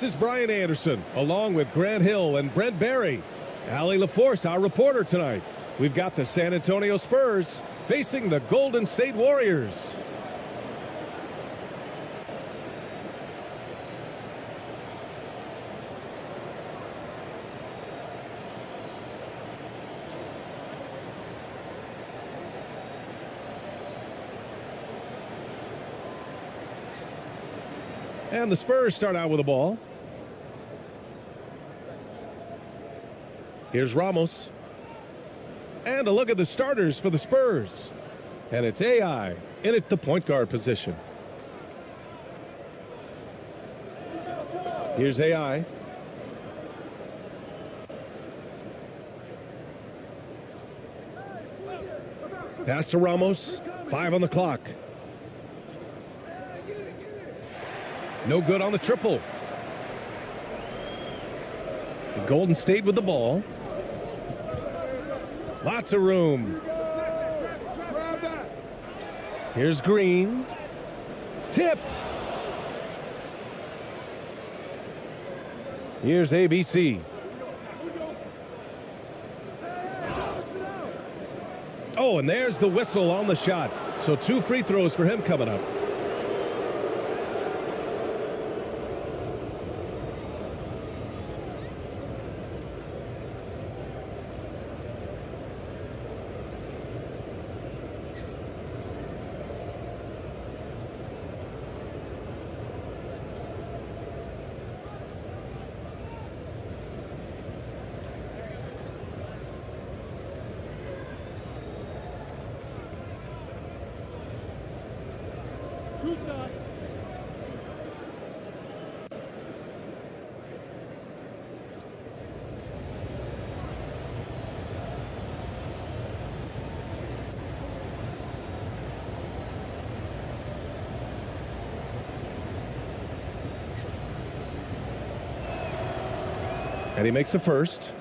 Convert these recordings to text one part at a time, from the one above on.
is Brian Anderson, along with Grant Hill and Brent Berry. Allie LaForce, our reporter tonight. We've got the San Antonio Spurs facing the Golden State Warriors. And the Spurs start out with the ball. Here's Ramos. And a look at the starters for the Spurs. And it's AI in at the point guard position. Here's AI. Pass to Ramos. 5 on the clock. No good on the triple. Golden State with the ball. Lots of room. Here's Green. Tipped. Here's ABC. Oh, and there's the whistle on the shot. So 2 free throws for him coming up. And he makes the first.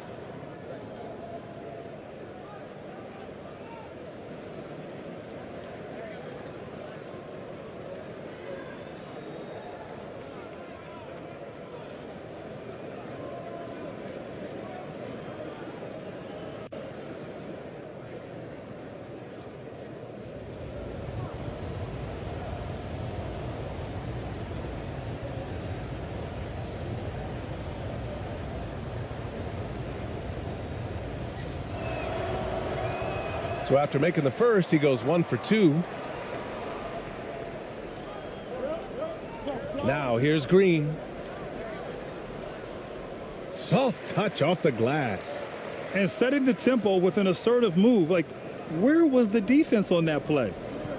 So after making the first, he goes 1 for 2. Now here's Green. Soft touch off the glass. And setting the tempo with an assertive move. Like, where was the defense on that play?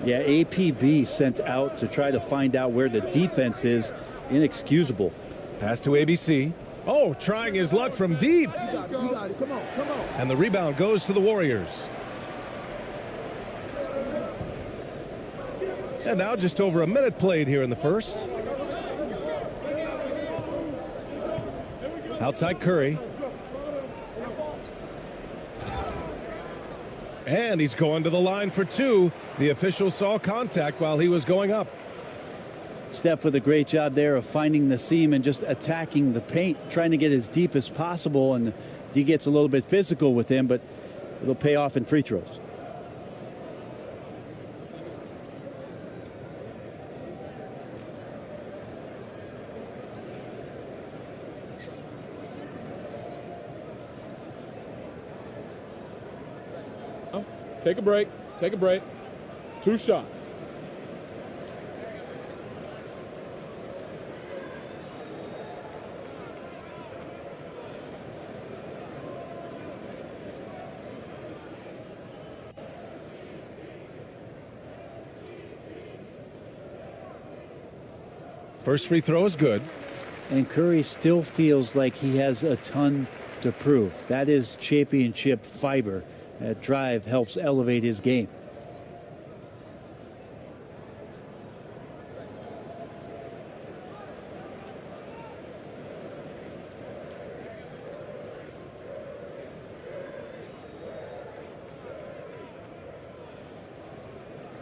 Yeah, APB sent out to try to find out where the defense is. Inexcusable. Pass to ABC. Oh, trying his luck from deep. And the rebound goes to the Warriors. And now just over a minute played here in the first. Outside Curry. And he's going to the line for 2. The official saw contact while he was going up. Steph with a great job there of finding the seam and just attacking the paint, trying to get as deep as possible. And he gets a little bit physical with him, but it'll pay off in free throws. Take a break. Take a break. 2 shots. First free throw is good. And Curry still feels like he has a ton to prove. That is championship fiber. That drive helps elevate his game.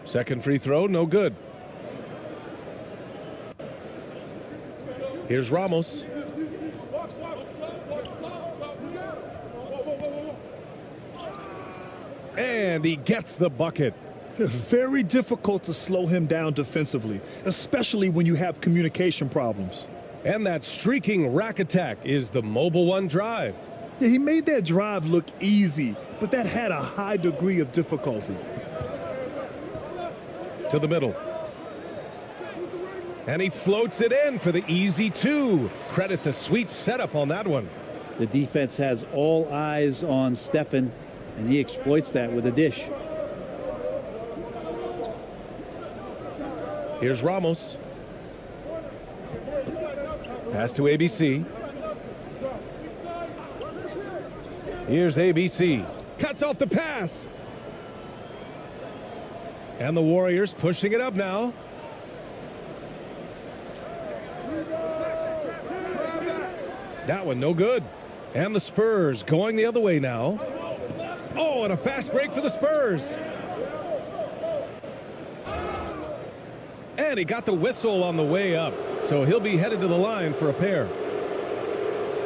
Second free throw, no good. Here's Ramos. And he gets the bucket. Very difficult to slow him down defensively, especially when you have communication problems. And that streaking rack attack is the Mobile One drive. Yeah, he made that drive look easy, but that had a high degree of difficulty. To the middle. And he floats it in for the easy two. Credit the sweet setup on that one. The defense has all eyes on Stefan, and he exploits that with a dish. Here's Ramos. Pass to ABC. Here's ABC. Cuts off the pass. And the Warriors pushing it up now. That one no good. And the Spurs going the other way now. Oh, and a fast break for the Spurs. And he got the whistle on the way up, so he'll be headed to the line for a pair.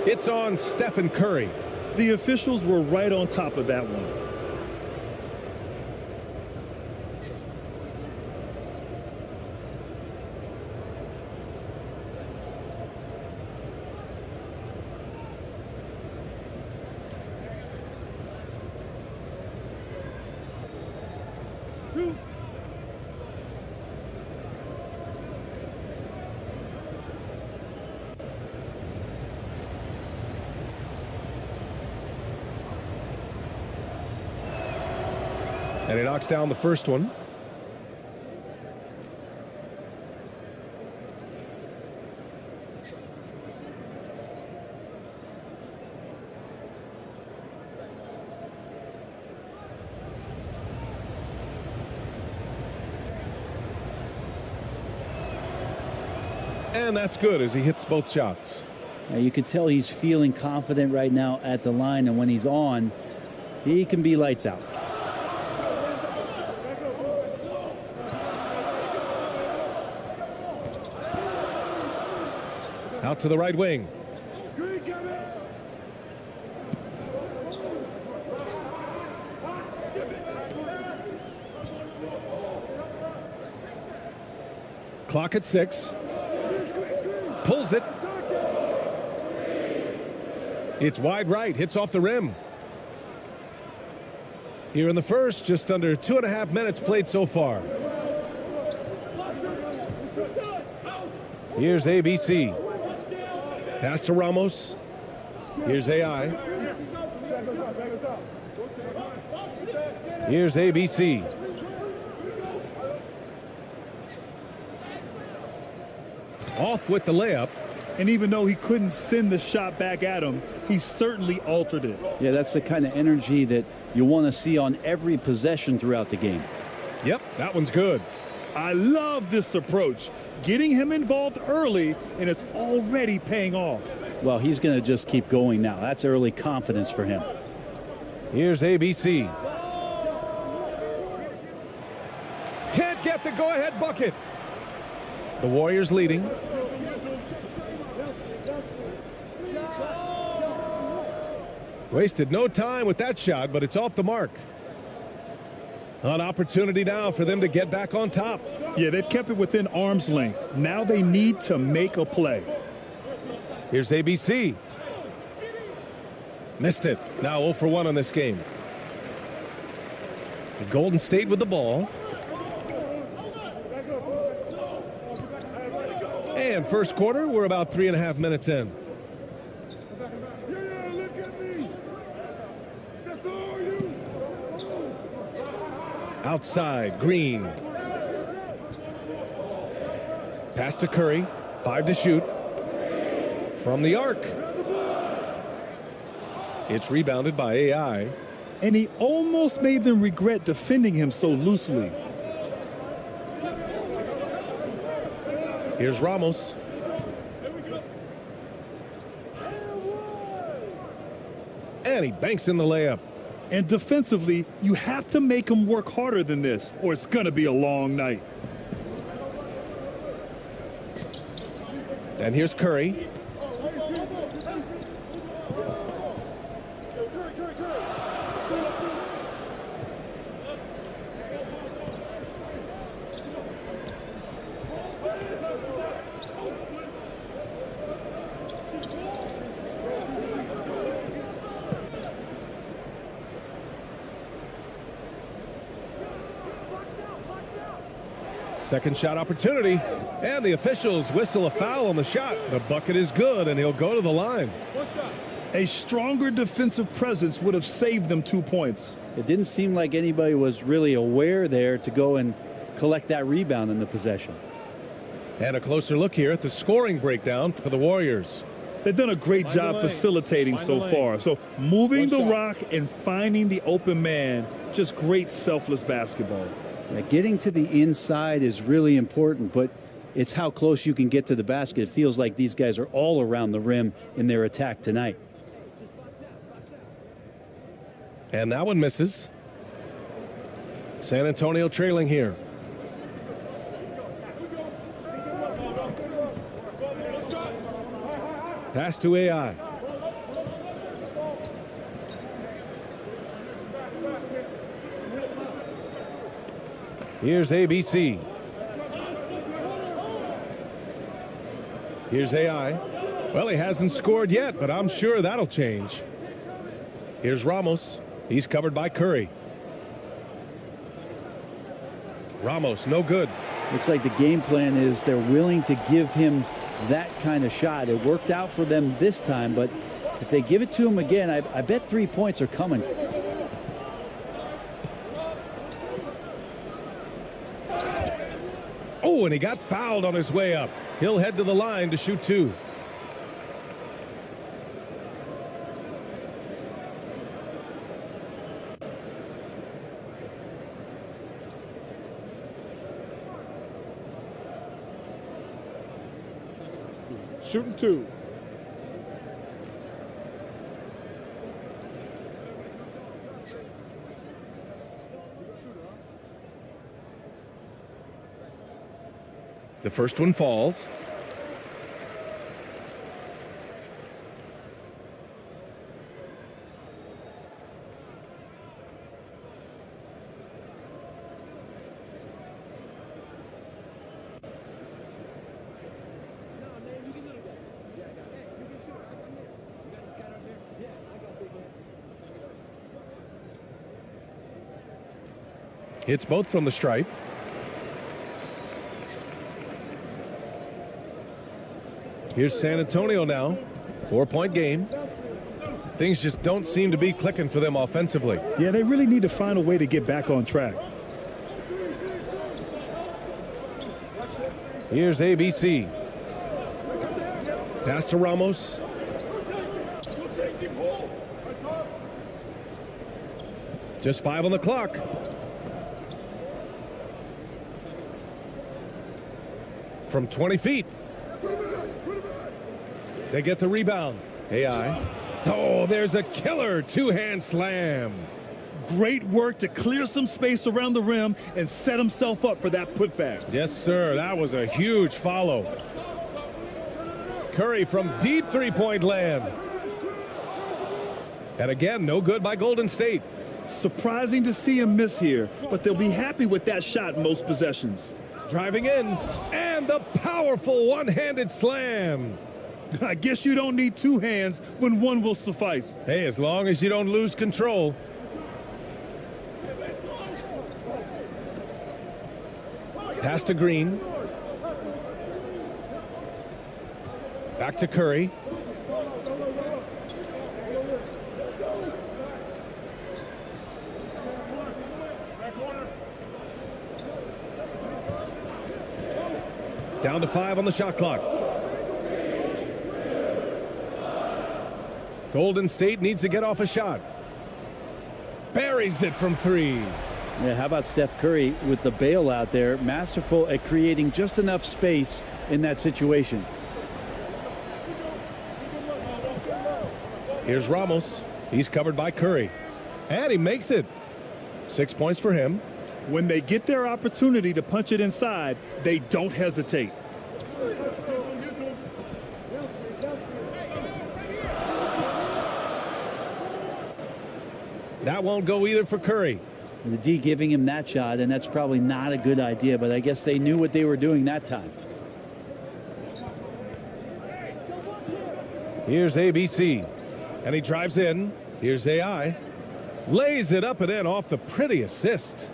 It's on Stephen Curry. The officials were right on top of that one. And he knocks down the first one. And that's good as he hits both shots. Now you can tell he's feeling confident right now at the line, and when he's on, he can be lights out. Out to the right wing. Clock at 6. Pulls it. It's wide right. Hits off the rim. Here in the first, just under 2.5 minutes played so far. Here's ABC. Pass to Ramos. Here's AI. Here's ABC. Off with the layup. And even though he couldn't send the shot back at him, he certainly altered it. Yeah, that's the kind of energy that you want to see on every possession throughout the game. Yep, that one's good. I love this approach. Getting him involved early, and it's already paying off. Well, he's going to just keep going now. That's early confidence for him. Here's ABC. Can't get the go-ahead bucket. The Warriors leading. Wasted no time with that shot, but it's off the mark. An opportunity now for them to get back on top. Yeah, they've kept it within arm's length. Now they need to make a play. Here's ABC. Missed it. Now 0 for 1 on this game. The Golden State with the ball. And first quarter, we're about 3.5 minutes in. Outside, Green. Pass to Curry. 5 to shoot. From the arc. It's rebounded by AI. And he almost made them regret defending him so loosely. Here's Ramos. And he banks in the layup. And defensively, you have to make him work harder than this, or it's going to be a long night. And here's Curry. Second shot opportunity, and the officials whistle a foul on the shot. The bucket is good, and he'll go to the line. A stronger defensive presence would have saved them 2 points. It didn't seem like anybody was really aware there to go and collect that rebound in the possession. And a closer look here at the scoring breakdown for the Warriors. They've done a great job facilitating so far. So moving the rock and finding the open man, just great selfless basketball. Yeah, getting to the inside is really important, but it's how close you can get to the basket. It feels like these guys are all around the rim in their attack tonight. And that one misses. San Antonio trailing here. Pass to AI. Here's ABC. Here's AI. Well, he hasn't scored yet, but I'm sure that'll change. Here's Ramos. He's covered by Curry. Ramos, no good. Looks like the game plan is they're willing to give him that kind of shot. It worked out for them this time, but if they give it to him again, I bet 3 points are coming. Oh, and he got fouled on his way up. He'll head to the line to shoot two. Shooting two. The first one falls. Hits both from the stripe. Here's San Antonio now. 4-point game. Things just don't seem to be clicking for them offensively. Yeah, they really need to find a way to get back on track. Here's ABC. Pass to Ramos. Just 5 on the clock. From 20 feet. They get the rebound. AI. Oh, there's a killer two-hand slam. Great work to clear some space around the rim and set himself up for that putback. Yes, sir. That was a huge follow. Curry from deep three-point land. And again, no good by Golden State. Surprising to see him miss here, but they'll be happy with that shot in most possessions. Driving in, and the powerful one-handed slam. I guess you don't need two hands when one will suffice. Hey, as long as you don't lose control. Pass to Green. Back to Curry. Down to 5 on the shot clock. Golden State needs to get off a shot. Buries it from 3. Yeah, how about Steph Curry with the bailout there? Masterful at creating just enough space in that situation. Here's Ramos. He's covered by Curry. And he makes it. 6 points for him. When they get their opportunity to punch it inside, they don't hesitate. That won't go either for Curry. The D giving him that shot, and that's probably not a good idea, but I guess they knew what they were doing that time. Here's ABC. And he drives in. Here's AI. Lays it up and in off the pretty assist.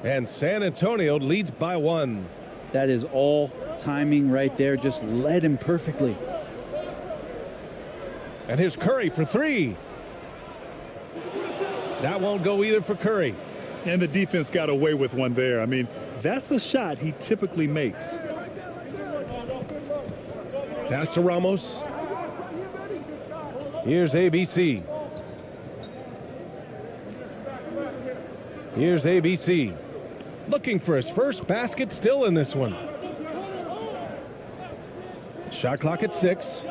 And San Antonio leads by 1. That is all timing right there. Just led him perfectly. And here's Curry for 3. That won't go either for Curry. And the defense got away with one there. I mean, that's a shot he typically makes. Pass to Ramos. Here's ABC. Here's ABC. Looking for his first basket still in this one. Shot clock at 6.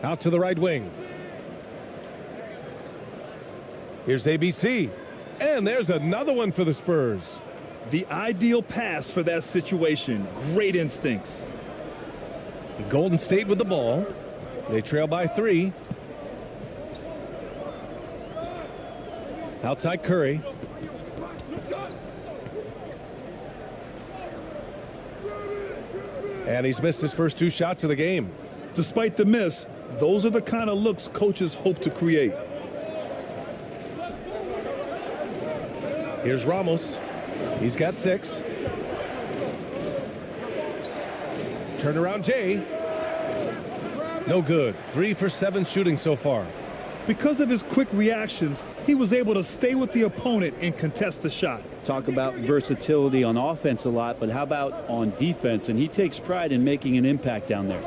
Out to the right wing. Here's ABC. And there's another one for the Spurs. The ideal pass for that situation. Great instincts. Golden State with the ball. They trail by 3. Outside Curry. And he's missed his first 2 shots of the game. Despite the miss, those are the kind of looks coaches hope to create. Here's Ramos. He's got 6. Turnaround Jay. No good. 3 for 7 shooting so far. Because of his quick reactions, he was able to stay with the opponent and contest the shot. Talk about versatility on offense a lot, but how about on defense? And he takes pride in making an impact down there.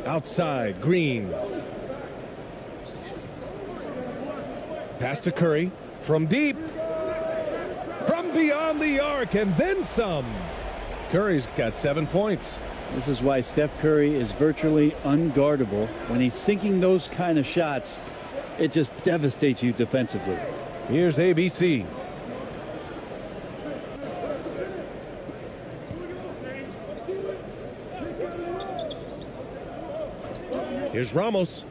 Outside, Green. Pass to Curry. From deep. From beyond the arc, and then some. Curry's got 7 points. This is why Steph Curry is virtually unguardable. When he's sinking those kind of shots, it just devastates you defensively. Here's ABC. Here's Ramos.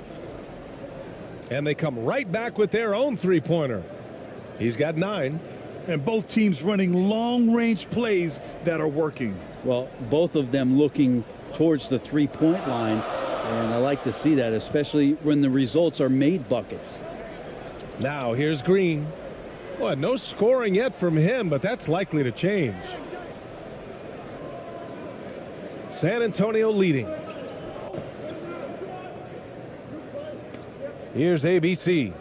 And they come right back with their own 3-pointer. He's got 9. And both teams running long-range plays that are working. Well, both of them looking towards the 3-point line, and I like to see that, especially when the results are made buckets. Now here's Green. Well, no scoring yet from him, but that's likely to change. San Antonio leading. Here's ABC.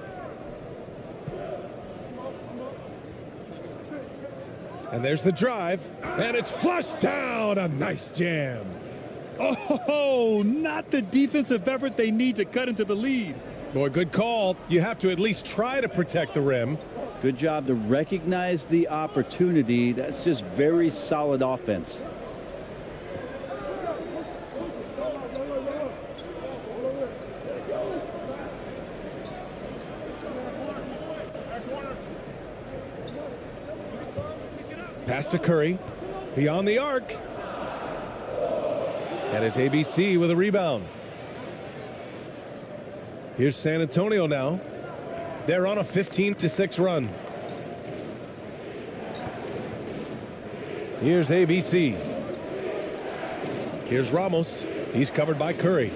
And there's the drive, and it's flushed down. A nice jam. Oh, not the defensive effort they need to cut into the lead. Boy, good call. You have to at least try to protect the rim. Good job to recognize the opportunity. That's just very solid offense. Pass to Curry. Beyond the arc. That is ABC with a rebound. Here's San Antonio now. They're on a 15-6 run. Here's ABC. Here's Ramos. He's covered by Curry.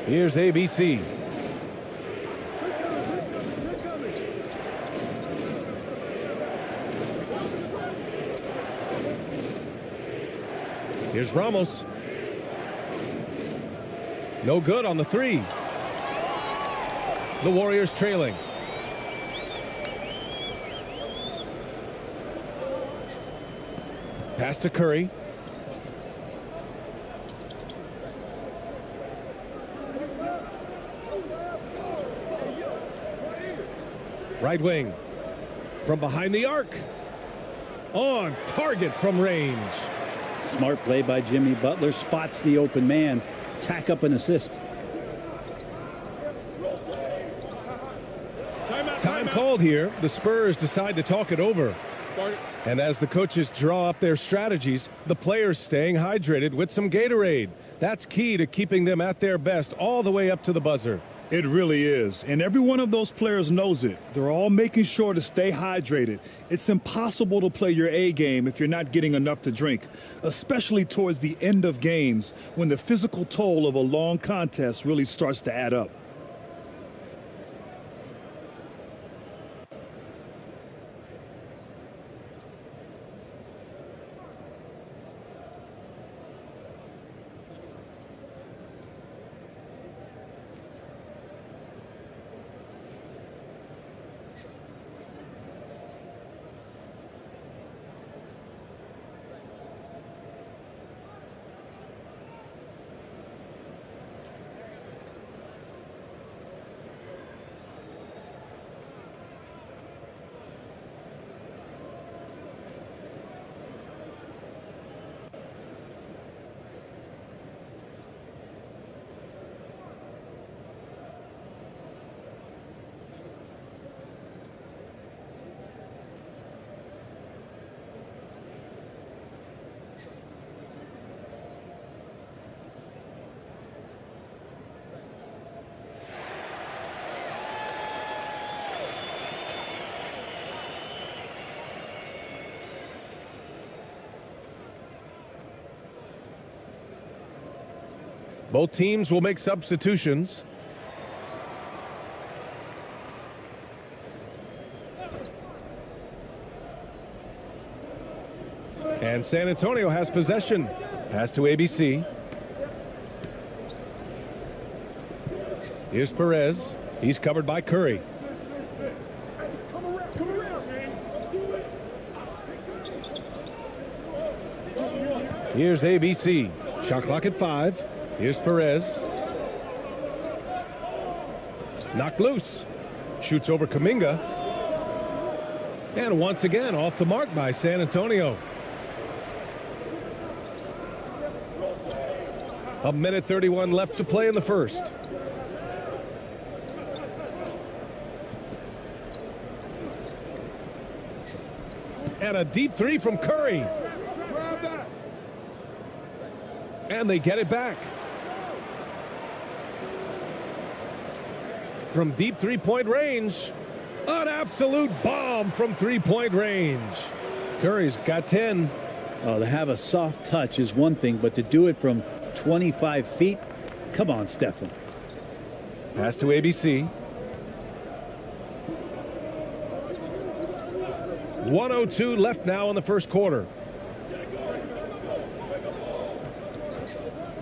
Here's ABC. Here's Ramos. No good on the 3. The Warriors trailing. Pass to Curry. Right wing. From behind the arc. On target from range. Smart play by Jimmy Butler. Spots the open man. Tack up an assist. Time called here. The Spurs decide to talk it over. And as the coaches draw up their strategies, the players staying hydrated with some Gatorade. That's key to keeping them at their best all the way up to the buzzer. It really is. And every one of those players knows it. They're all making sure to stay hydrated. It's impossible to play your A game if you're not getting enough to drink, especially towards the end of games when the physical toll of a long contest really starts to add up. Both teams will make substitutions. And San Antonio has possession. Pass to ABC. Here's Perez. He's covered by Curry. Here's ABC. Shot clock at 5. Here's Perez. Knocked loose. Shoots over Kuminga. And once again off the mark by San Antonio. A minute 31 left to play in the first. And a deep three from Curry. And they get it back. From deep three-point range. An absolute bomb from three-point range. Curry's got 10. Oh, to have a soft touch is one thing, but to do it from 25 feet? Come on, Stephen. Pass to ABC. 1:02 left now in the first quarter.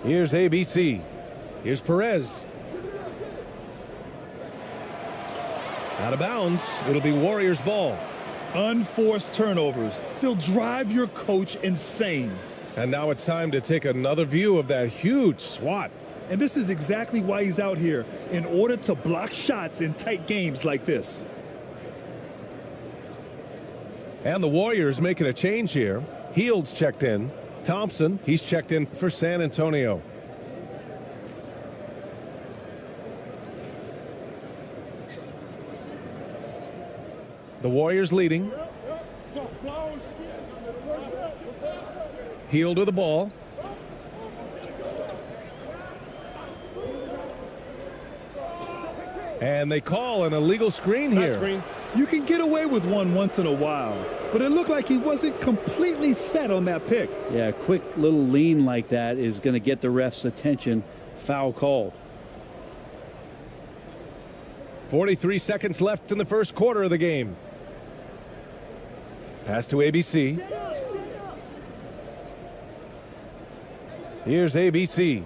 Here's ABC. Here's Perez. Out of bounds. It'll be Warriors ball. Unforced turnovers. They'll drive your coach insane. And now it's time to take another view of that huge swat. And this is exactly why he's out here, in order to block shots in tight games like this. And the Warriors making a change here. Hield's checked in. Thompson, he's checked in for San Antonio. The Warriors leading. Hield with the ball. And they call an illegal screen here. Screen. You can get away with one once in a while, but it looked like he wasn't completely set on that pick. Yeah, a quick little lean like that is going to get the ref's attention. Foul called. 43 seconds left in the first quarter of the game. Pass to ABC. Here's ABC.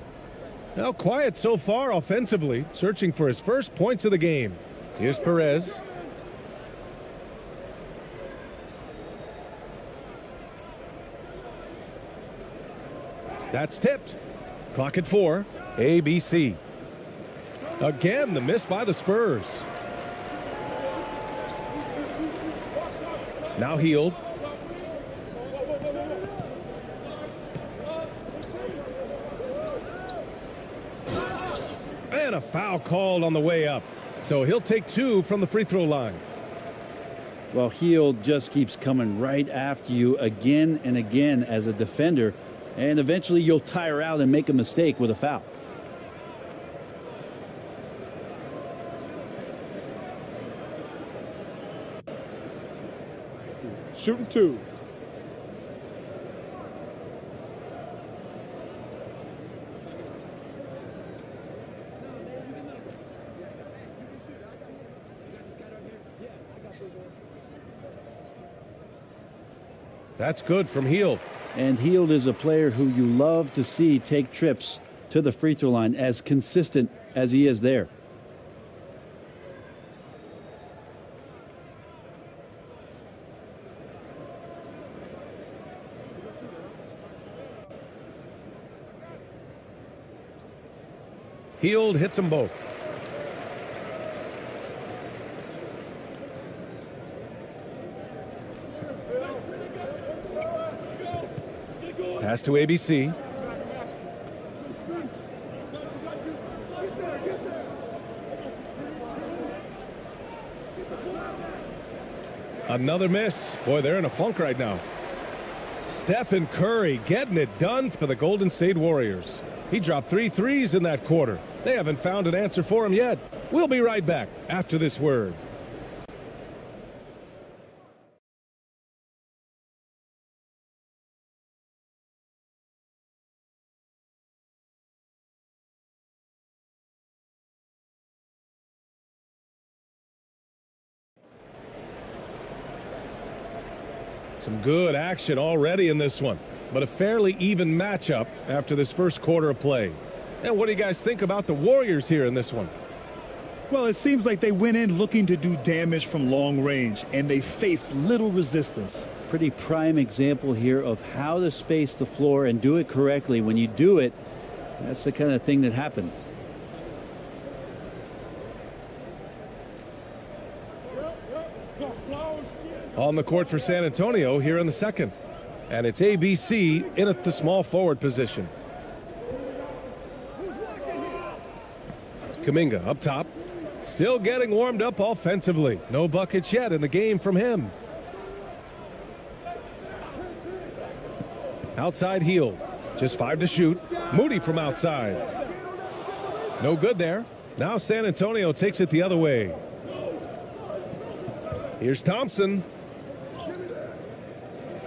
Now quiet so far offensively, searching for his first points of the game. Here's Perez. That's tipped. Clock at 4. ABC. Again, the miss by the Spurs. Now Hield. And a foul called on the way up. So he'll take 2 from the free throw line. Well, Hield just keeps coming right after you again and again as a defender. And eventually you'll tire out and make a mistake with a foul. Shooting 2. That's good from Hield. And Hield is a player who you love to see take trips to the free throw line, as consistent as he is there. Hield hits them both. Pass to ABC. Another miss. Boy, they're in a funk right now. Stephen Curry getting it done for the Golden State Warriors. He dropped 3 threes in that quarter. They haven't found an answer for him yet. We'll be right back after this word. Some good action already in this one, but a fairly even matchup after this first quarter of play. And what do you guys think about the Warriors here in this one? Well, it seems like they went in looking to do damage from long range, and they faced little resistance. Pretty prime example here of how to space the floor and do it correctly. When you do it, that's the kind of thing that happens. On the court for San Antonio here in the second. And it's ABC in at the small forward position. Kuminga up top. Still getting warmed up offensively. No buckets yet in the game from him. Outside heel. Just 5 to shoot. Moody from outside. No good there. Now San Antonio takes it the other way. Here's Thompson.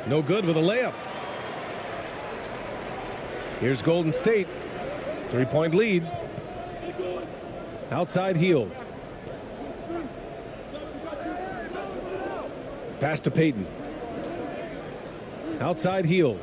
No good with a layup. Here's Golden State. 3-point lead. Outside heel. Pass to Payton. Outside heel.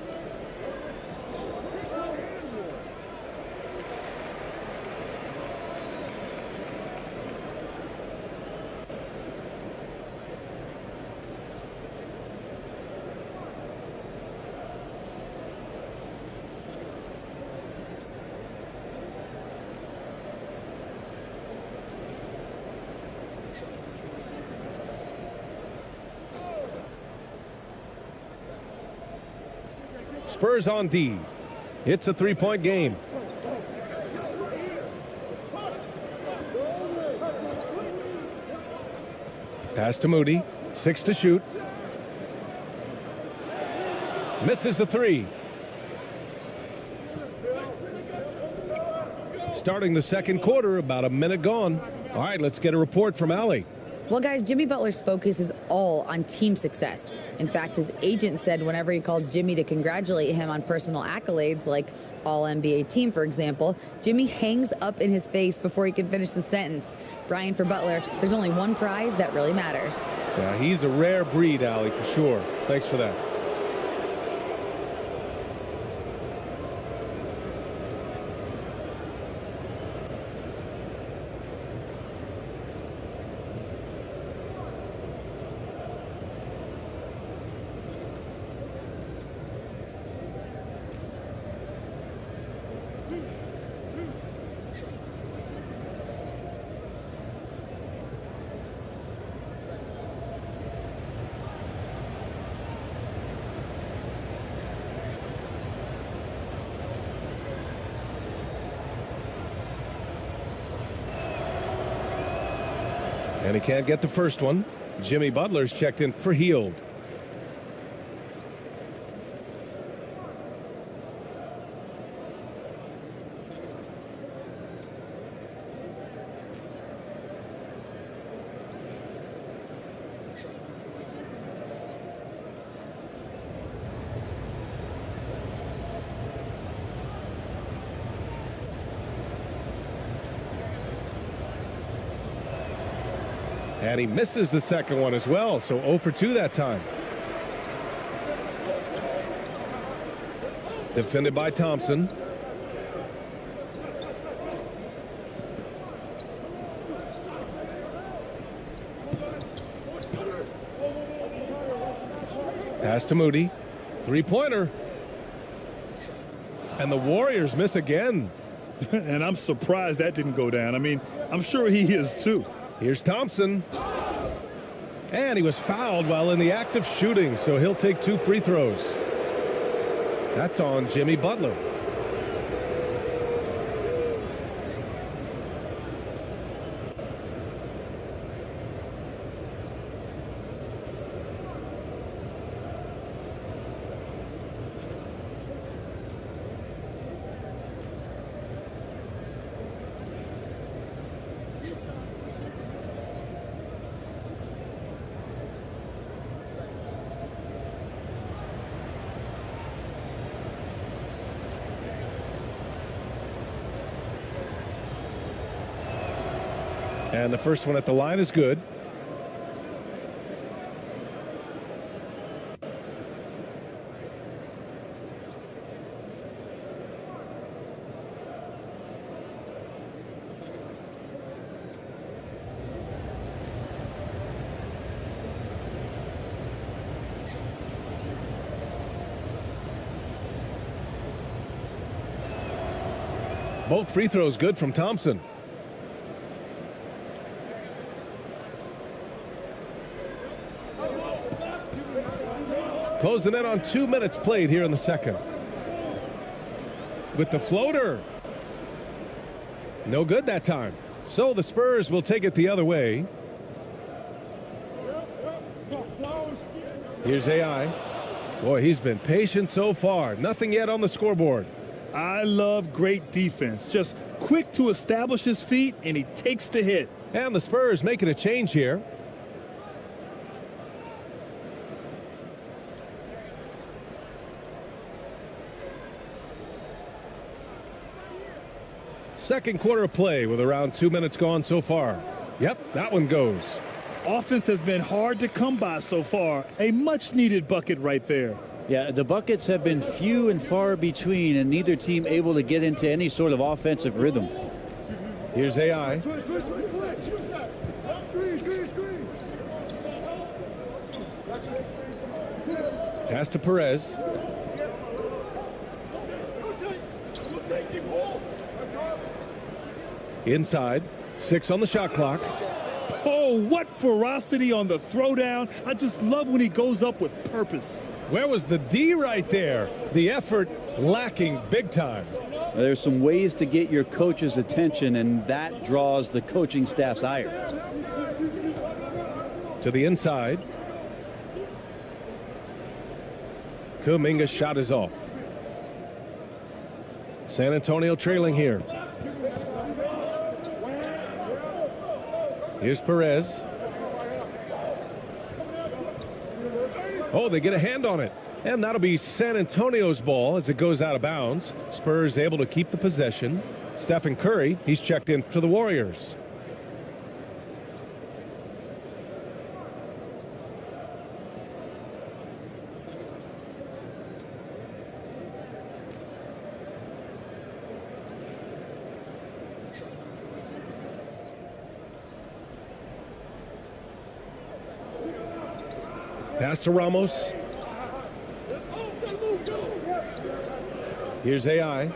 Spurs on D. It's a 3-point game. Pass to Moody. 6 to shoot. Misses the 3. Starting the second quarter, about a minute gone. All right, let's get a report from Allie. Well, guys, Jimmy Butler's focus is all on team success. In fact, his agent said whenever he calls Jimmy to congratulate him on personal accolades, like All-NBA team, for example, Jimmy hangs up in his face before he can finish the sentence. Bryan, for Butler, there's only one prize that really matters. Yeah, he's a rare breed, Allie, for sure. Thanks for that. And he can't get the first one. Jimmy Butler's checked in for Hield. And he misses the second one as well, so 0 for 2 that time. Defended by Thompson. Pass to Moody. 3-pointer. And the Warriors miss again. And I'm surprised that didn't go down. I mean, I'm sure he is too. Here's Thompson. And he was fouled while in the act of shooting, so he'll take 2 free throws. That's on Jimmy Butler. And the first one at the line is good. Both free throws good from Thompson. Close the net on 2 minutes played here in the second. With the floater. No good that time. So the Spurs will take it the other way. Here's AI. Boy, he's been patient so far. Nothing yet on the scoreboard. I love great defense. Just quick to establish his feet, and he takes the hit. And the Spurs making a change here. Second quarter of play with around 2 minutes gone so far. Yep, that one goes. Offense has been hard to come by so far. A much-needed bucket right there. Yeah, the buckets have been few and far between, and neither team able to get into any sort of offensive rhythm. Here's AI. Pass to Perez. Inside. 6 on the shot clock. Oh, what ferocity on the throwdown. I just love when he goes up with purpose. Where was the D right there? The effort lacking big time. There's some ways to get your coach's attention, and that draws the coaching staff's ire. To the inside. Kuminga's shot is off. San Antonio trailing here. Here's Perez. Oh, they get a hand on it. And that'll be San Antonio's ball as it goes out of bounds. Spurs able to keep the possession. Stephen Curry, he's checked in for the Warriors. Pass to Ramos. Here's AI.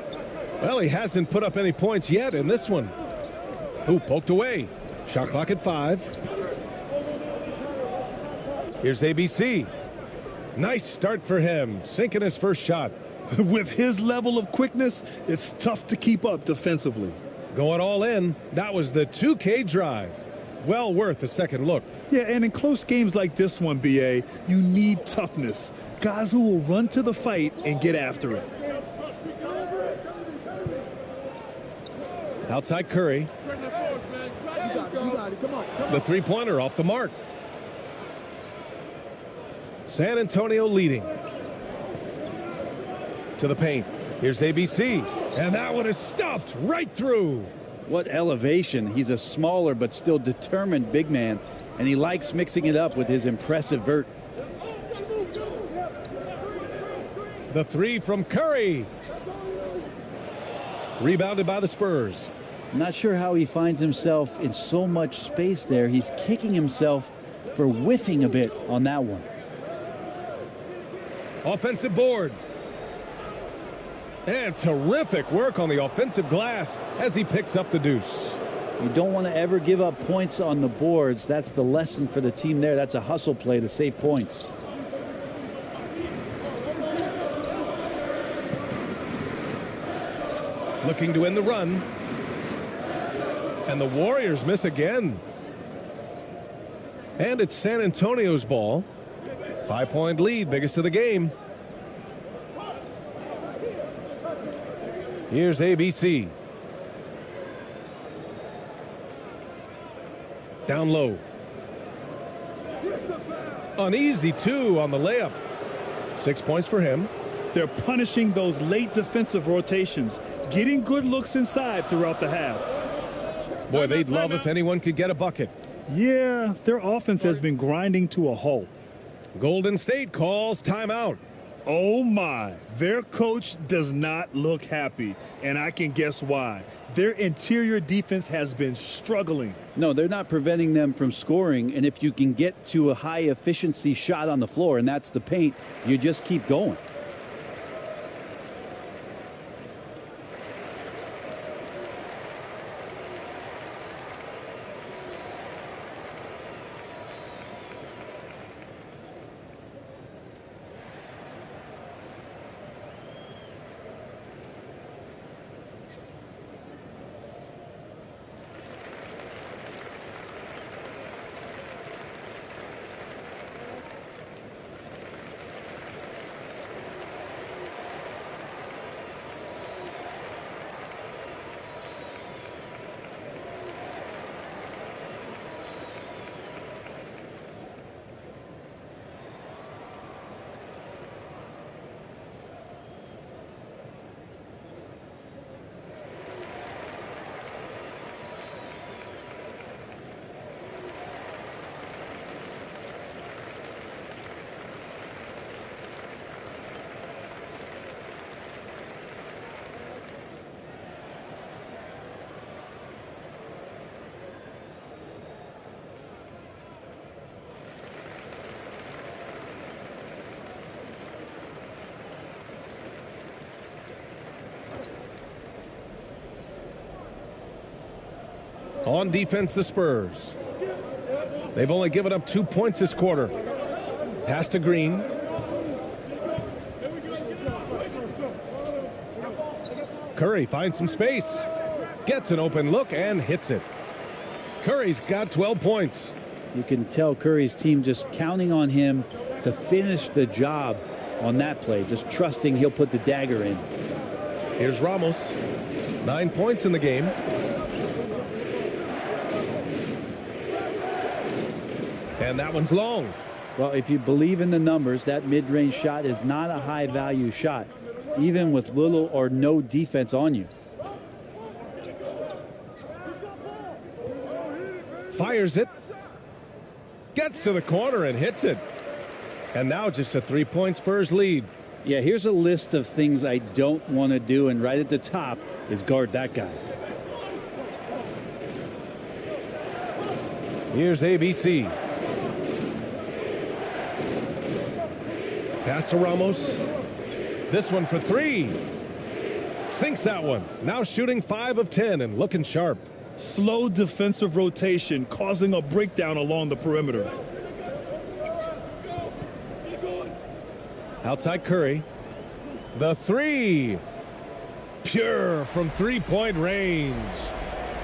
Well, he hasn't put up any points yet in this one. Ooh, poked away. Shot clock at 5. Here's ABC. Nice start for him, sinking his first shot. With his level of quickness, it's tough to keep up defensively. Going all in. That was the 2K drive. Well worth a second look. Yeah, and in close games like this one, BA, you need toughness. Guys who will run to the fight and get after it. Outside Curry. The three-pointer off the mark. San Antonio leading. To the paint. Here's ABC. And that one is stuffed right through. What elevation. He's a smaller but still determined big man, and he likes mixing it up with his impressive vert. The three from Curry. Rebounded by the Spurs. Not sure how he finds himself in so much space there. He's kicking himself for whiffing a bit on that one. Offensive board. And terrific work on the offensive glass as he picks up the deuce. You don't want to ever give up points on the boards. That's the lesson for the team there. That's a hustle play to save points. Looking to win the run. And the Warriors miss again. And it's San Antonio's ball. 5-point lead, biggest of the game. Here's ABC. Down low. An easy 2 on the layup. 6 points for him. They're punishing those late defensive rotations, getting good looks inside throughout the half. Boy, they'd love if anyone could get a bucket. Yeah, their offense has been grinding to a halt. Golden State calls timeout. Oh my, their coach does not look happy, and I can guess why. Their interior defense has been struggling. No, they're not preventing them from scoring, and if you can get to a high efficiency shot on the floor, and that's the paint, you just keep going. On defense, the Spurs. They've only given up 2 points this quarter. Pass to Green. Curry finds some space. Gets an open look and hits it. Curry's got 12 points. You can tell Curry's team just counting on him to finish the job on that play, just trusting he'll put the dagger in. Here's Ramos. 9 points in the game. And that one's long. Well, if you believe in the numbers, that mid-range shot is not a high-value shot, even with little or no defense on you. Fires it. Gets to the corner and hits it. And now just a 3-point Spurs lead. Yeah, here's a list of things I don't want to do, and right at the top is guard that guy. Here's ABC. Pass to Ramos. This one for 3. Sinks that one. Now shooting 5 of 10 and looking sharp. Slow defensive rotation causing a breakdown along the perimeter. Outside Curry. The 3. Pure from 3-point range.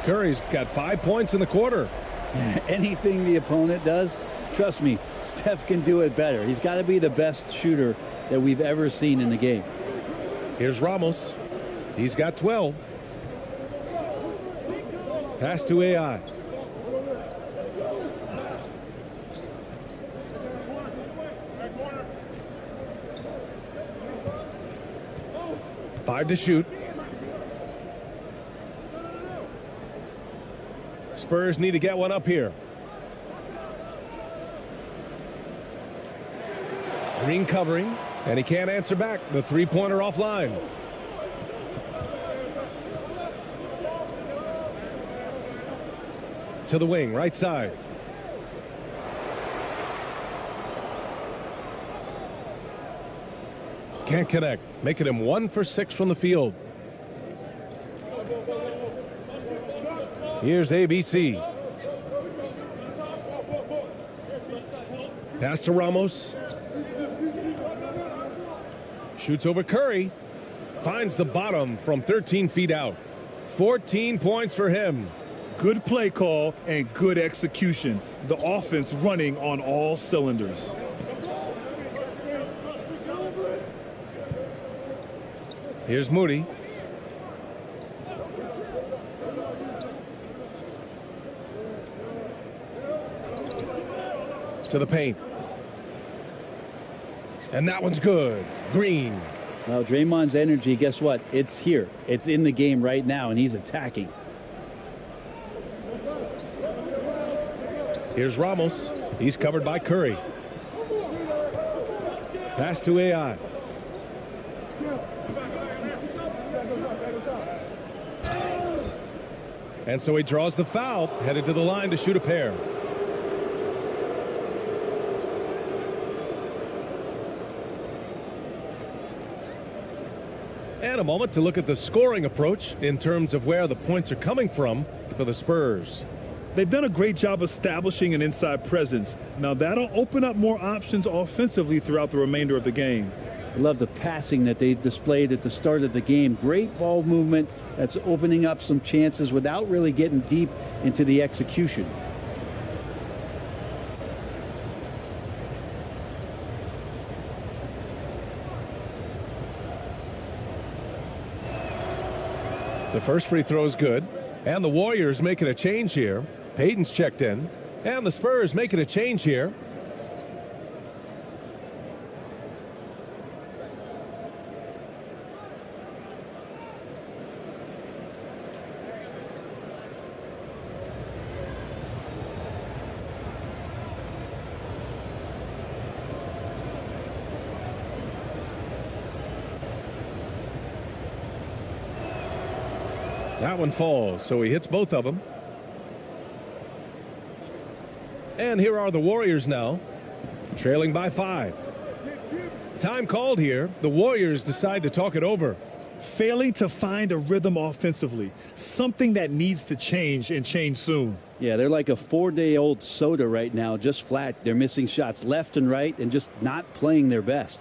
Curry's got 5 points in the quarter. Anything the opponent does, trust me, Steph can do it better. He's got to be the best shooter that we've ever seen in the game. Here's Ramos. He's got 12. Pass to AI. Five to shoot. Spurs need to get one up here. Green covering, and he can't answer back. The three-pointer offline. To the wing, right side. Can't connect, making him 1 for 6 from the field. Here's ABC. Pass to Ramos. Shoots over Curry. Finds the bottom from 13 feet out. 14 points for him. Good play call and good execution. The offense running on all cylinders. Here's Moody. To the paint. And that one's good. Green. Well, Draymond's energy, guess what? It's here. It's in the game right now, and he's attacking. Here's Ramos. He's covered by Curry. Pass to AI. And so he draws the foul, headed to the line to shoot a pair. And a moment to look at the scoring approach in terms of where the points are coming from for the Spurs. They've done a great job establishing an inside presence. Now that'll open up more options offensively throughout the remainder of the game. I love the passing that they displayed at the start of the game. Great ball movement that's opening up some chances without really getting deep into the execution. The first free throw is good. And the Warriors making a change here. Payton's checked in. And the Spurs making a change here. That one falls, so he hits both of them. And here are the Warriors now, trailing by 5. Time called here. The Warriors decide to talk it over. failing to find a rhythm offensively, something that needs to change and change soon. Yeah, they're like a 4-day-old soda right now, just flat. They're missing shots left and right and just not playing their best.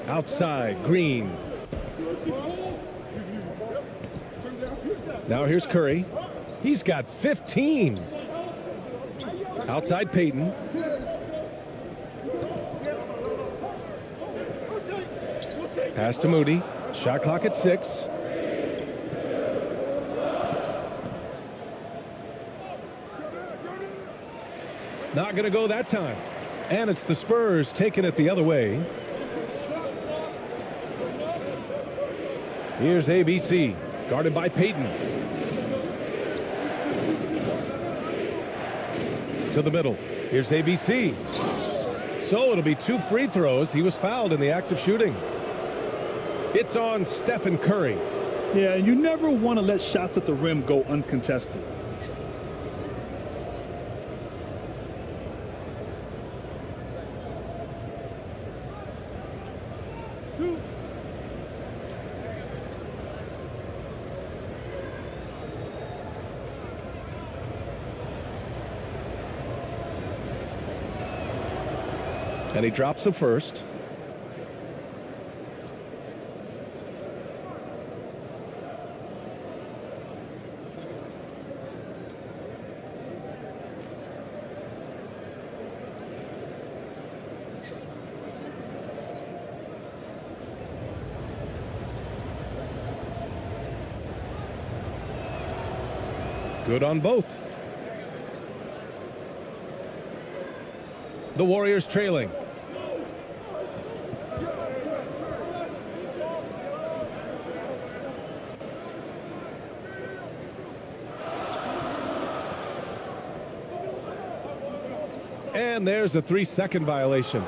Outside, Green. Now here's Curry. He's got 15. Outside, Payton. Pass to Moody. Shot clock at 6. Not going to go that time. And it's the Spurs taking it the other way. Here's ABC, guarded by Payton. To the middle. Here's ABC. So it'll be 2 free throws. He was fouled in the act of shooting. It's on Stephen Curry. Yeah, you never want to let shots at the rim go uncontested. And he drops the first. Good on both. The Warriors trailing. And there's a 3-second violation.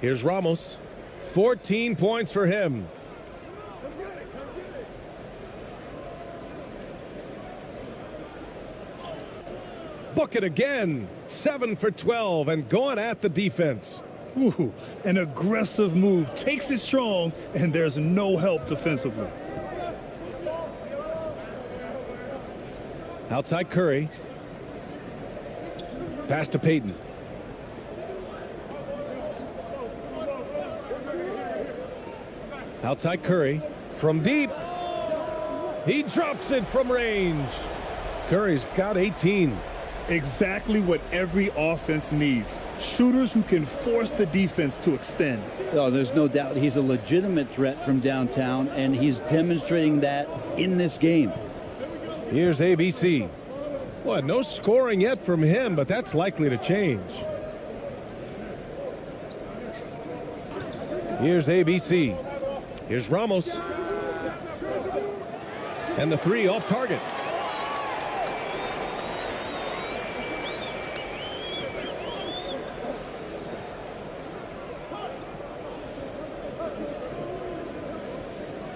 Here's Ramos. 14 points for him. Book it again. 7 for 12 and going at the defense. Ooh, an aggressive move. Takes it strong, and there's no help defensively. Outside Curry. Pass to Payton. Outside Curry. From deep. He drops it from range. Curry's got 18. Exactly what every offense needs. Shooters who can force the defense to extend. Oh, there's no doubt he's a legitimate threat from downtown, and he's demonstrating that in this game. Here's ABC. Well, no scoring yet from him, but that's likely to change. Here's ABC. Here's Ramos. And the three off target.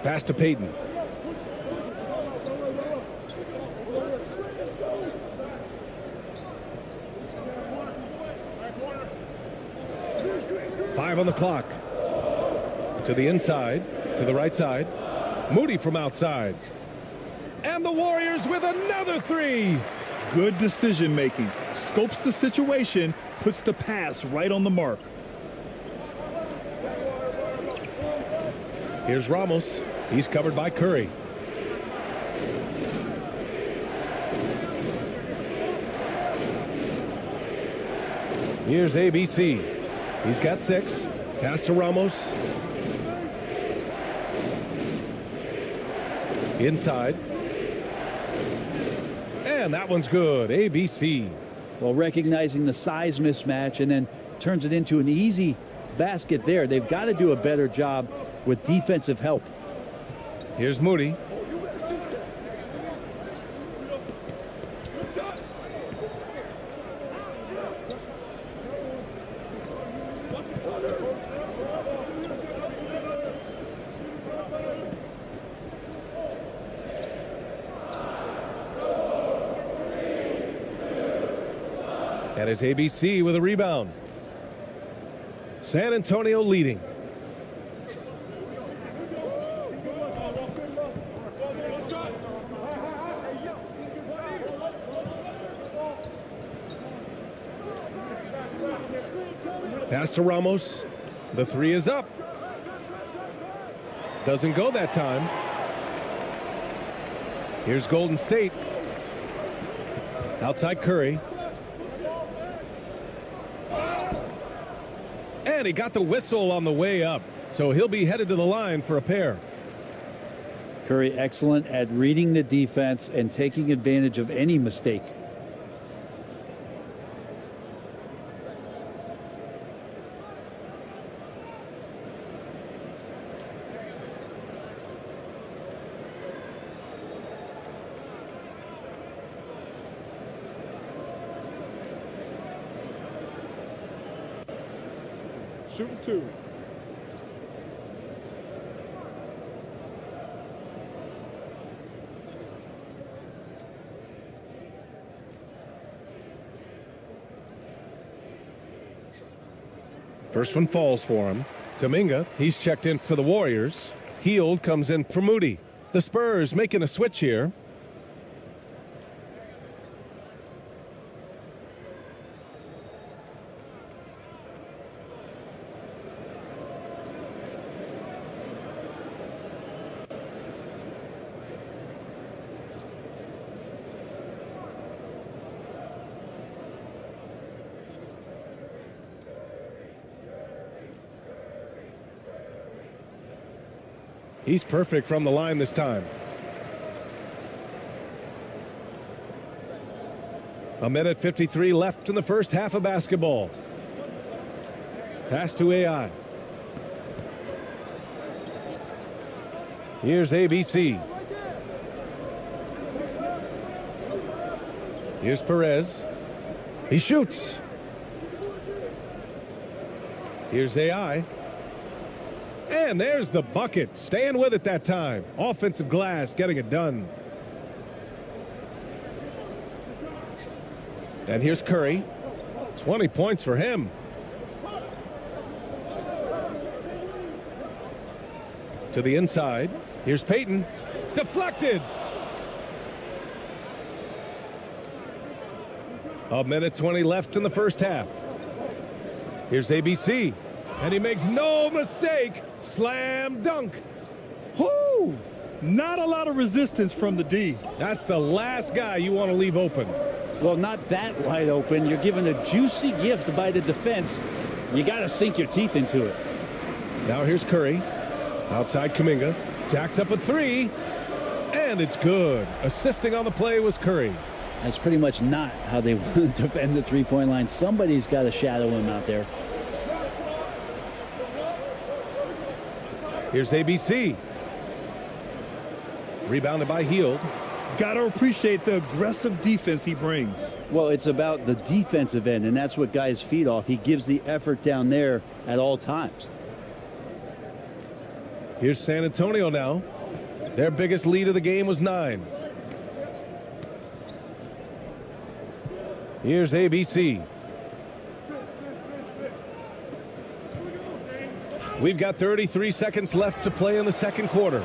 Pass to Payton. Five on the clock. To the inside, to the right side. Moody from outside. And the Warriors with another three. Good decision making. Scopes the situation, puts the pass right on the mark. Here's Ramos. He's covered by Curry. Here's ABC. He's got 6. Pass to Ramos. Inside. And that one's good. ABC. Well, recognizing the size mismatch and then turns it into an easy basket there. They've got to do a better job with defensive help. Here's Moody. That is ABC with a rebound. San Antonio leading. Pass to Ramos. The three is up. Doesn't go that time. Here's Golden State. Outside Curry. And he got the whistle on the way up. So he'll be headed to the line for a pair. Curry excellent at reading the defense and taking advantage of any mistake. Shooting 2. First one falls for him. Kuminga, he's checked in for the Warriors. Hield comes in for Moody. The Spurs making a switch here. He's perfect from the line this time. A minute 53 left in the first half of basketball. Pass to AI. Here's ABC. Here's Perez. He shoots. Here's AI. And there's the bucket. Staying with it that time. Offensive glass getting it done. And here's Curry. 20 points for him. To the inside. Here's Payton. Deflected. A minute 20 left in the first half. Here's ABC. And he makes no mistake. Slam dunk. Not a lot of resistance from the D. That's the last guy you want to leave open. Well, not that wide open. You're given a juicy gift by the defense. You got to sink your teeth into it. Now here's Curry. Outside Kuminga. Jacks up a three. And it's good. Assisting on the play was Curry. That's pretty much not how they want to defend the three-point line. Somebody's got to shadow him out there. Here's ABC. Rebounded by Hield. Gotta appreciate the aggressive defense he brings. Well, it's about the defensive end, and that's what guys feed off. He gives the effort down there at all times. Here's San Antonio now. Their biggest lead of the game was 9. Here's ABC. We've got 33 seconds left to play in the second quarter.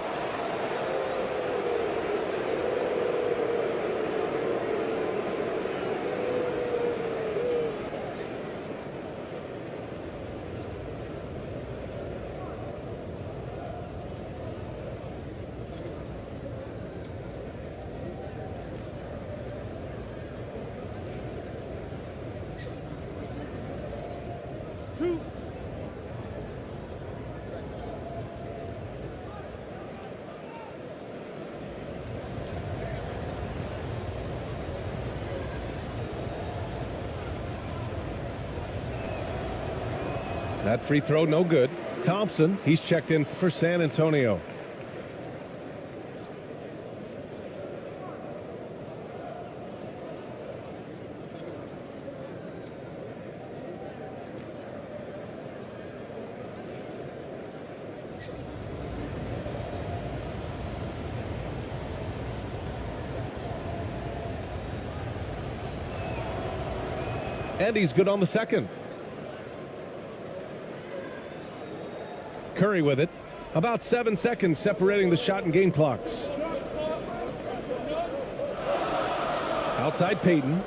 That free throw, no good. Thompson, he's checked in for San Antonio. And he's good on the second. Curry with it. About 7 seconds separating the shot and game clocks. Outside Payton.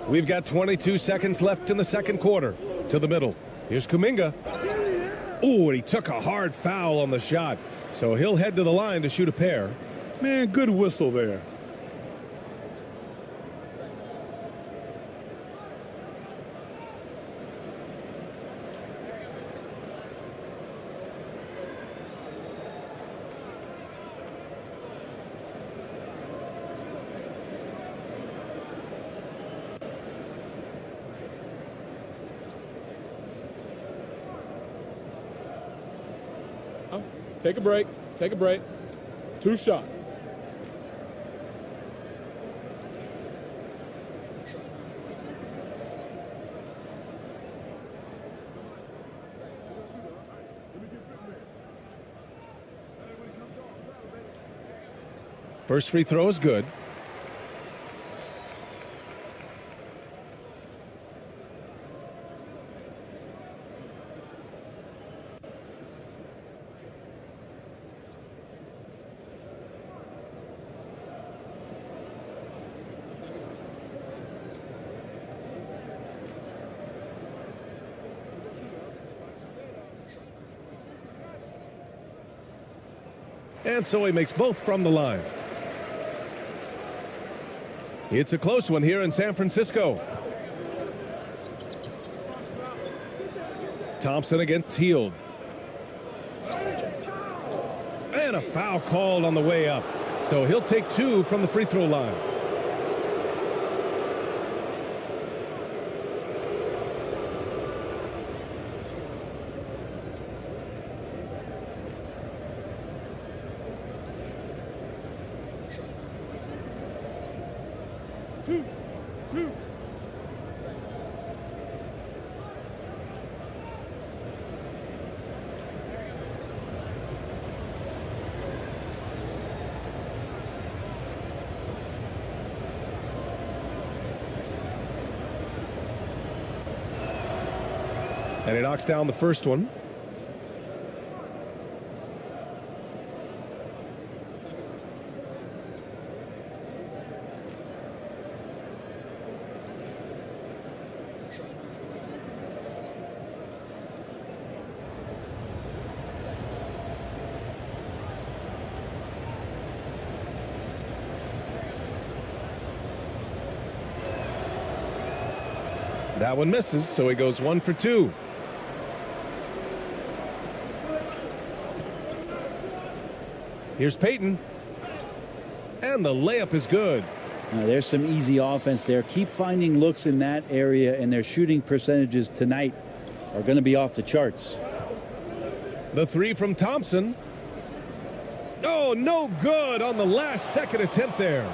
We've got 22 seconds left in the second quarter. To the middle. Here's Kuminga. Ooh, and he took a hard foul on the shot. So he'll head to the line to shoot a pair. Man, good whistle there. Take a break. Take a break. 2 shots. First free throw is good. And so he makes both from the line. It's a close one here in San Francisco. Thompson against Hield. And a foul called on the way up. So he'll take 2 from the free throw line. And he knocks down the first one. That one misses, so he goes 1 for 2. Here's Peyton. And the layup is good. Now, there's some easy offense there. Keep finding looks in that area, and their shooting percentages tonight are going to be off the charts. The 3 from Thompson. Oh, no good on the last second attempt there.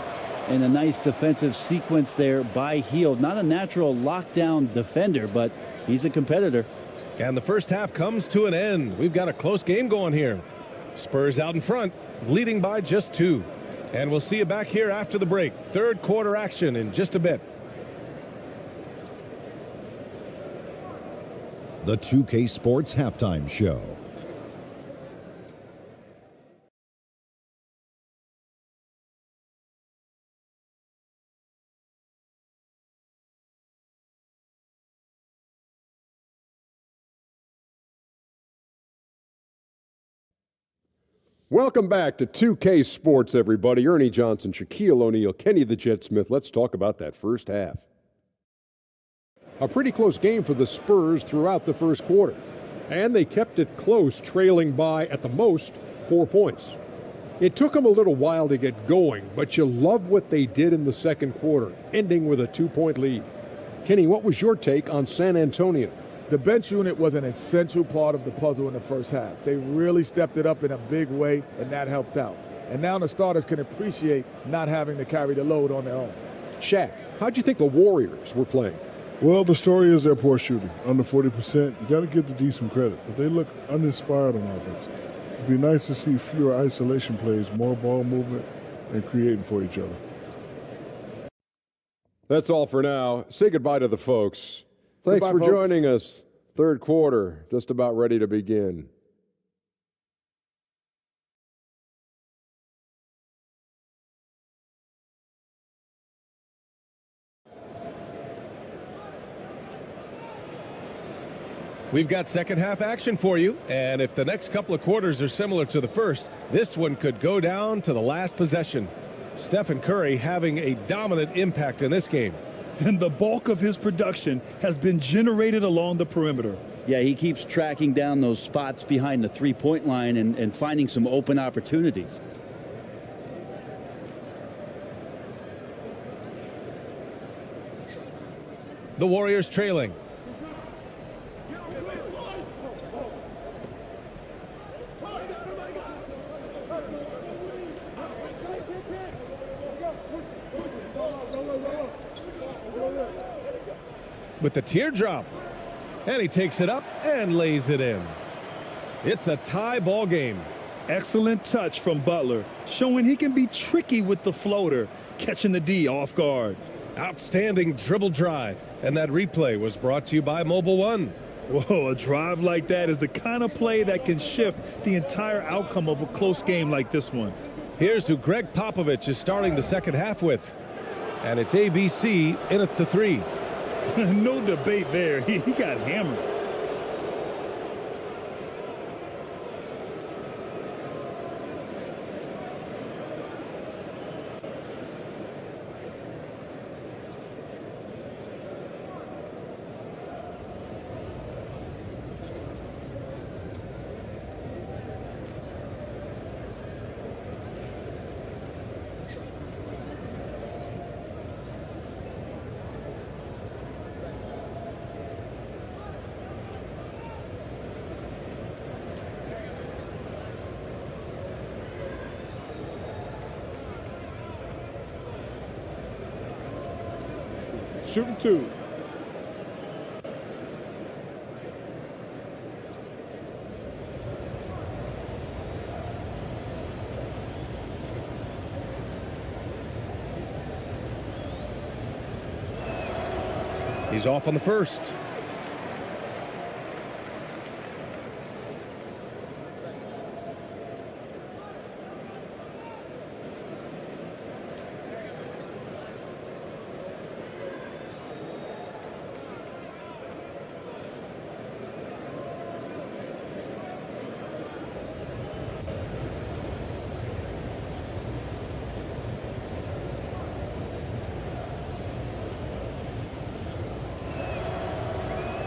And a nice defensive sequence there by Hield. Not a natural lockdown defender, but he's a competitor. And the first half comes to an end. We've got a close game going here. Spurs out in front, leading by just 2. And we'll see you back here after the break. Third quarter action in just a bit. The 2K Sports Halftime Show. Welcome back to 2K Sports, everybody. Ernie Johnson, Shaquille O'Neal, Kenny the Jet Smith. Let's talk about that first half. A pretty close game for the Spurs throughout the first quarter. And they kept it close, trailing by, at the most, 4 points. It took them a little while to get going, but you love what they did in the second quarter, ending with a 2-point lead. Kenny, what was your take on San Antonio? The bench unit was an essential part of the puzzle in the first half. They really stepped it up in a big way, and that helped out. And now the starters can appreciate not having to carry the load on their own. Shaq, how'd you think the Warriors were playing? Well, the story is their poor shooting, under 40%. You got to give the D some credit, but they look uninspired on offense. It'd be nice to see fewer isolation plays, more ball movement, and creating for each other. That's all for now. Say goodbye to the folks. Thanks Goodbye, for folks. joining us. Third quarter, just about ready to begin. We've got second half action for you, and if the next couple of quarters are similar to the first, this one could go down to the last possession. Stephen Curry having a dominant impact in this game. And the bulk of his production has been generated along the perimeter. Yeah, he keeps tracking down those spots behind the three-point line and finding some open opportunities. The Warriors trailing. With the teardrop. And he takes it up and lays it in. It's a tie ball game. Excellent touch from Butler, showing he can be tricky with the floater, catching the D off guard. Outstanding dribble drive. And that replay was brought to you by Mobile One. Whoa, a drive like that is the kind of play that can shift the entire outcome of a close game like this one. Here's who Greg Popovich is starting the second half with. And it's ABC in at the 3. No debate there. He got hammered. Shooting 2. He's off on the first.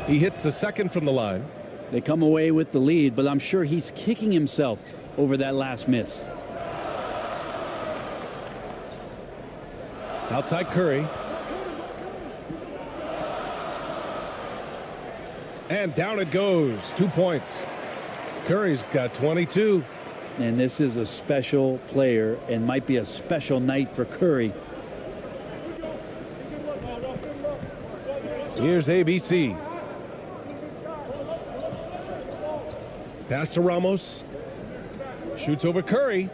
He hits the second from the line. They come away with the lead, but I'm sure he's kicking himself over that last miss. Outside Curry. And down it goes. 2 points. Curry's got 22. And this is a special player and might be a special night for Curry. Here's ABC. Pass to Ramos. Shoots over Curry.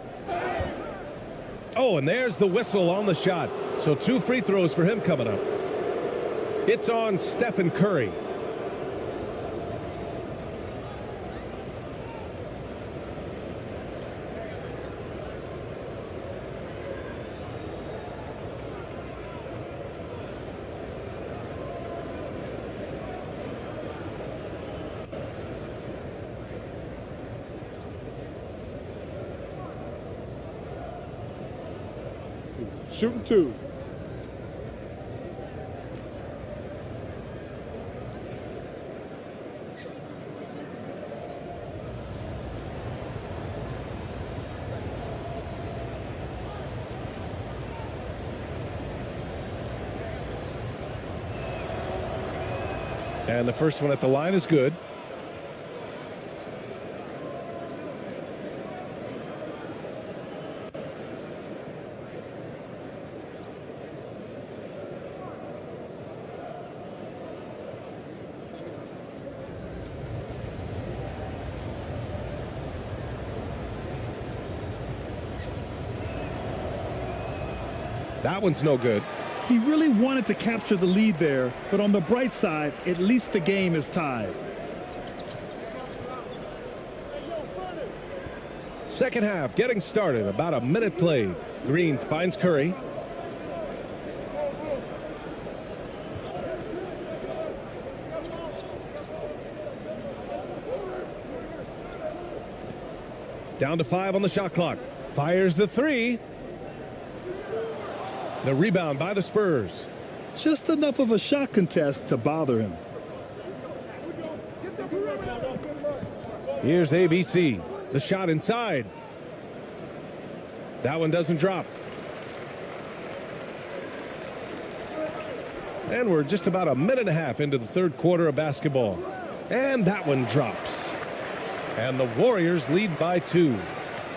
Oh, and there's the whistle on the shot. So 2 free throws for him coming up. It's on Stephen Curry. Shooting 2. And the first one at the line is good. That one's no good. He really wanted to capture the lead there, but on the bright side, at least the game is tied. Second half getting started. About a minute played. Green finds Curry. Down to 5 on the shot clock. Fires the 3. The rebound by the Spurs. Just enough of a shot contest to bother him. Here's ABC. The shot inside. That one doesn't drop. And we're just about a minute and a half into the third quarter of basketball. And that one drops. And the Warriors lead by 2.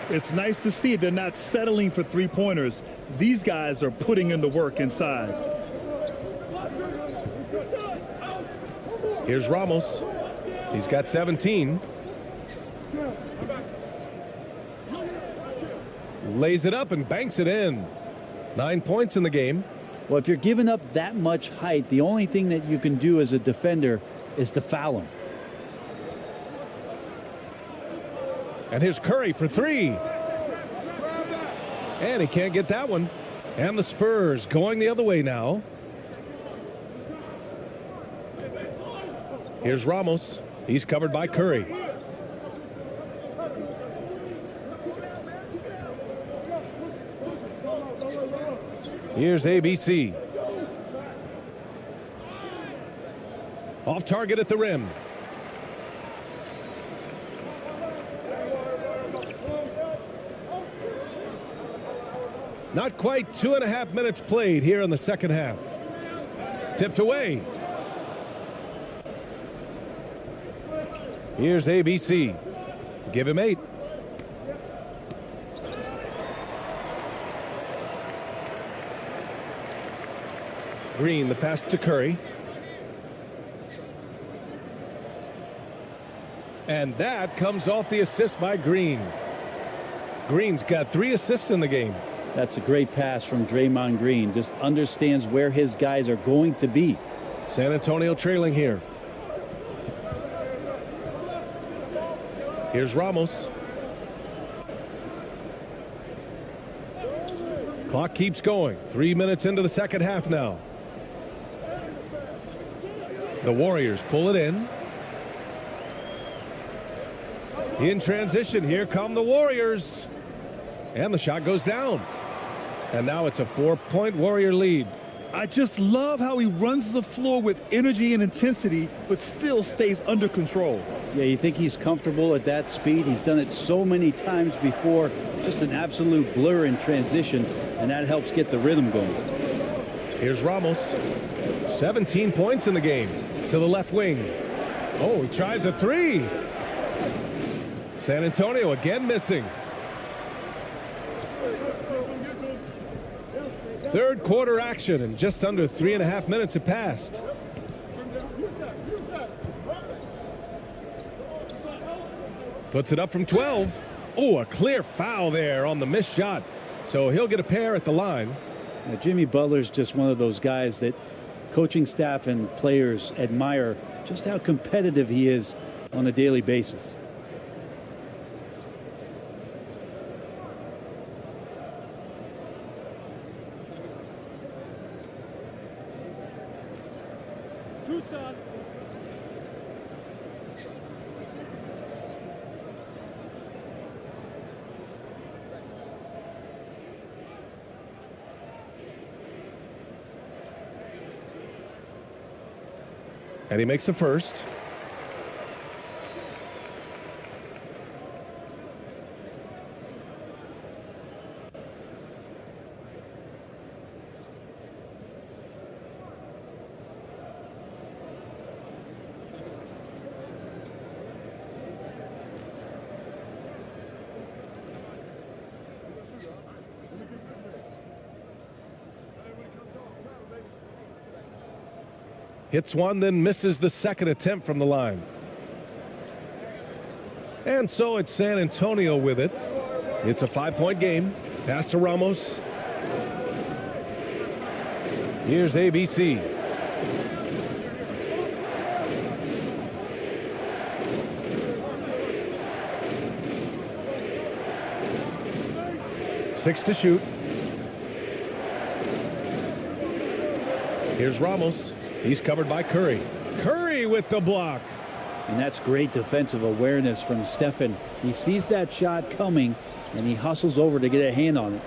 It's nice to see they're not settling for three-pointers. These guys are putting in the work inside. Here's Ramos. He's got 17. Lays it up and banks it in. 9 points in the game. Well, if you're giving up that much height, the only thing that you can do as a defender is to foul him. And here's Curry for 3. And he can't get that one. And the Spurs going the other way now. Here's Ramos. He's covered by Curry. Here's ABC. Off target at the rim. Not quite 2.5 minutes played here in the second half. Tipped away. Here's ABC. Give him 8. Green, the pass to Curry. And that comes off the assist by Green. Green's got 3 assists in the game. That's a great pass from Draymond Green. Just understands where his guys are going to be. San Antonio trailing here. Here's Ramos. Clock keeps going. 3 minutes into the second half now. The Warriors pull it in. In transition, here come the Warriors. And the shot goes down. And now it's a 4-point Warrior lead. I just love how he runs the floor with energy and intensity, but still stays under control. Yeah, you think he's comfortable at that speed? He's done it so many times before. Just an absolute blur in transition, and that helps get the rhythm going. Here's Ramos. 17 points in the game. To the left wing. Oh, he tries a three. San Antonio again missing. Third quarter action, and just under 3.5 minutes have passed. Puts it up from 12. Oh, a clear foul there on the missed shot. So he'll get a pair at the line. Now, Jimmy Butler's just one of those guys that coaching staff and players admire just how competitive he is on a daily basis. And he makes the first. Hits one, then misses the second attempt from the line. And so it's San Antonio with it. It's a 5-point game. Pass to Ramos. Here's ABC. Six to shoot. Here's Ramos. He's covered by Curry. Curry with the block. And that's great defensive awareness from Stephen. He sees that shot coming, and he hustles over to get a hand on it.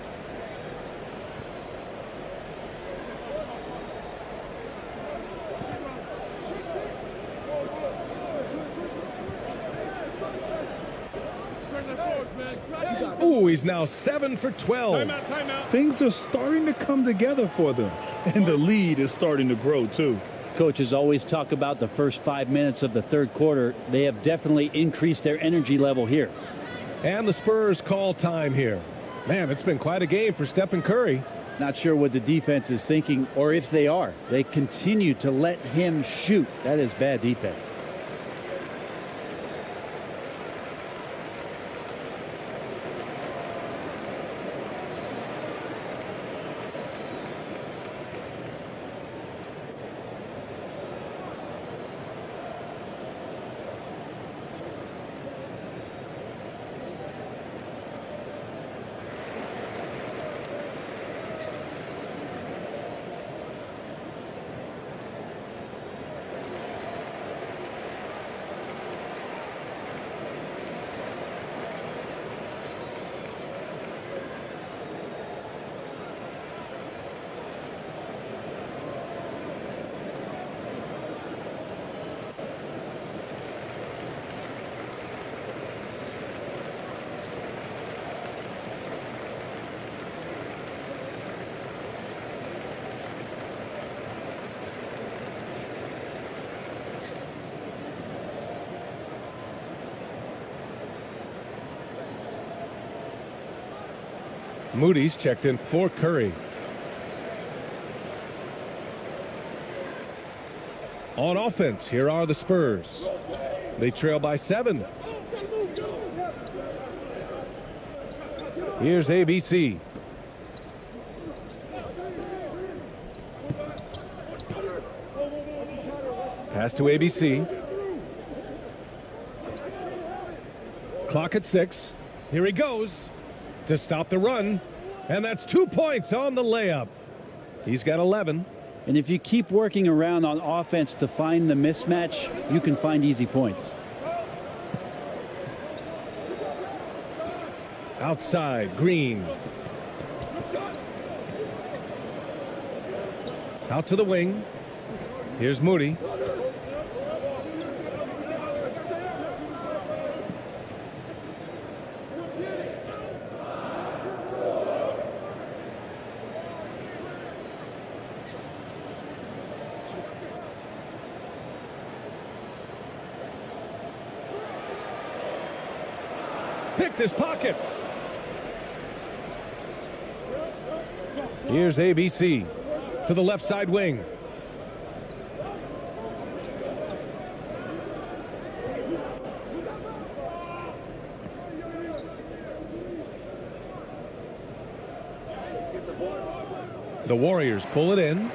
Ooh, he's now 7 for 12. Timeout. Things are starting to come together for them, and the lead is starting to grow too. Coaches always talk about the first 5 minutes of the third quarter. They have definitely increased their energy level here. And the Spurs call time here. Man, it's been quite a game for Stephen Curry. Not sure what the defense is thinking, or if they are. They continue to let him shoot. That is bad defense. Moody's checked in for Curry. On offense, here are the Spurs. They trail by 7. Here's ABC. Pass to ABC. Clock at 6. Here he goes to stop the run. And that's 2 points on the layup. He's got 11. And if you keep working around on offense to find the mismatch, you can find easy points. Outside, Green. Out to the wing. Here's Moody. Picked his pocket. Here's ABC to the left side wing. The Warriors pull it in.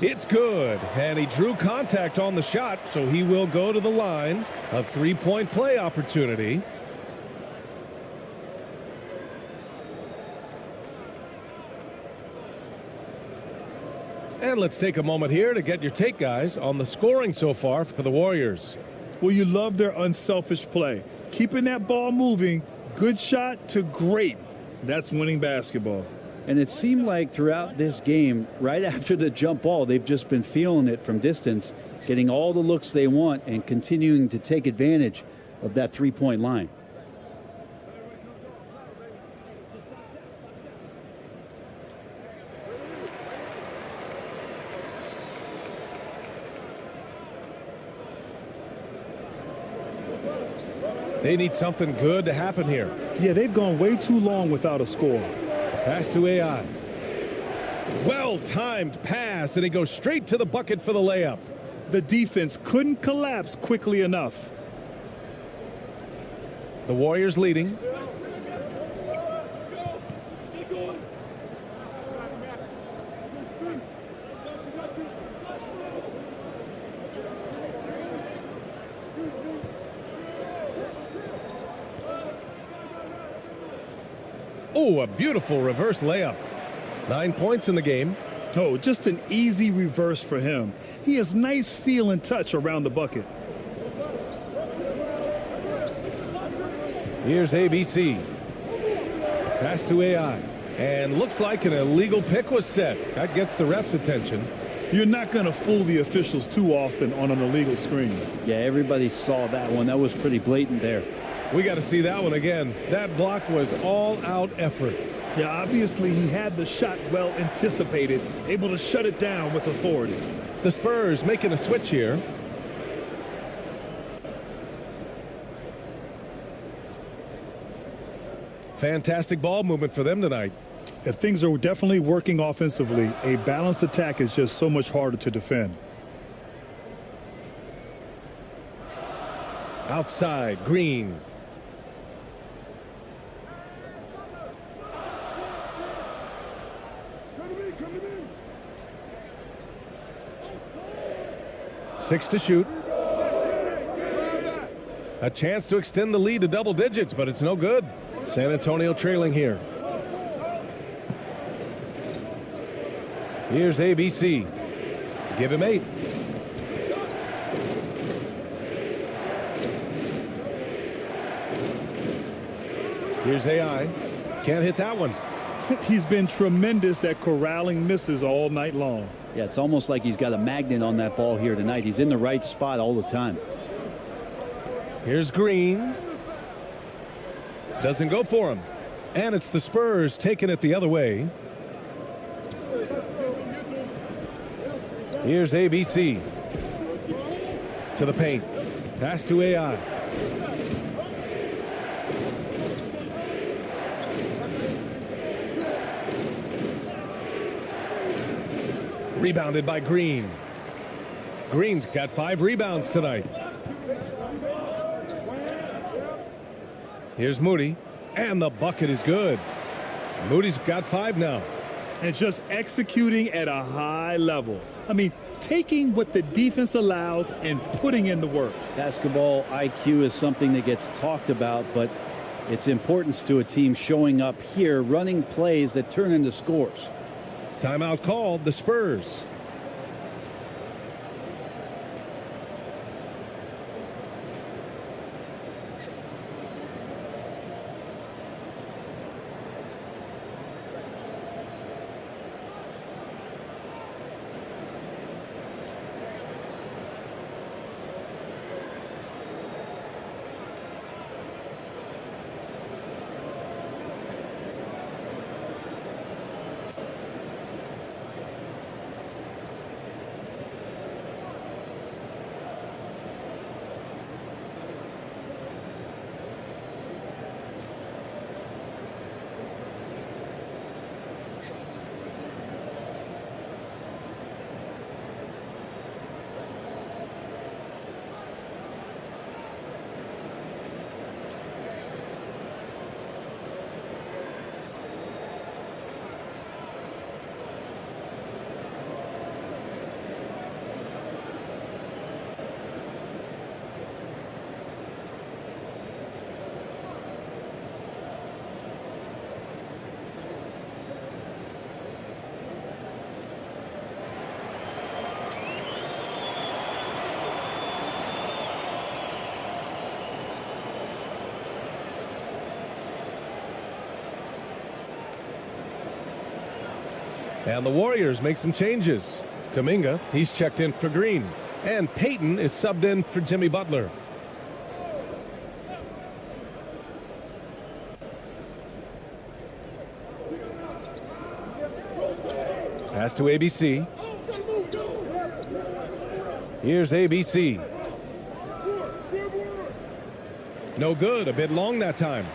It's good, and he drew contact on the shot, so he will go to the line. A three-point play opportunity. And let's take a moment here to get your take, guys, on the scoring so far for the Warriors. Well, you love their unselfish play. Keeping that ball moving, good shot to great. That's winning basketball. And it seemed like throughout this game, right after the jump ball, they've just been feeling it from distance, getting all the looks they want and continuing to take advantage of that three-point line. They need something good to happen here. Yeah, they've gone way too long without a score. Pass to AI. Well-timed pass, and he goes straight to the bucket for the layup. The defense couldn't collapse quickly enough. The Warriors leading. Oh, a beautiful reverse layup. 9 points in the game. Oh, just an easy reverse for him. He has nice feel and touch around the bucket. Here's ABC. Pass to AI. And looks like an illegal pick was set. That gets the ref's attention. You're not going to fool the officials too often on an illegal screen. Yeah, everybody saw that one. That was pretty blatant there. We got to see that one again. That block was all-out effort. Yeah, obviously he had the shot well anticipated, able to shut it down with authority. The Spurs making a switch here. Fantastic ball movement for them tonight. If things are definitely working offensively, a balanced attack is just so much harder to defend. Outside, Green. Six to shoot. A chance to extend the lead to double digits, but it's no good. San Antonio trailing here. Here's ABC. Give him 8. Here's AI. Can't hit that one. He's been tremendous at corralling misses all night long. Yeah, it's almost like he's got a magnet on that ball here tonight. He's in the right spot all the time. Here's Green. Doesn't go for him. And it's the Spurs taking it the other way. Here's ABC. To the paint. Pass to AI. Rebounded by Green. Green's got 5 rebounds tonight. Here's Moody. And the bucket is good. Moody's got 5 now. And just executing at a high level. I mean, taking what the defense allows and putting in the work. Basketball IQ is something that gets talked about, but its importance to a team showing up here, running plays that turn into scores. Timeout called, the Spurs. And the Warriors make some changes. Kuminga, he's checked in for Green. And Payton is subbed in for Jimmy Butler. Pass to ABC. Here's ABC. No good, a bit long that time.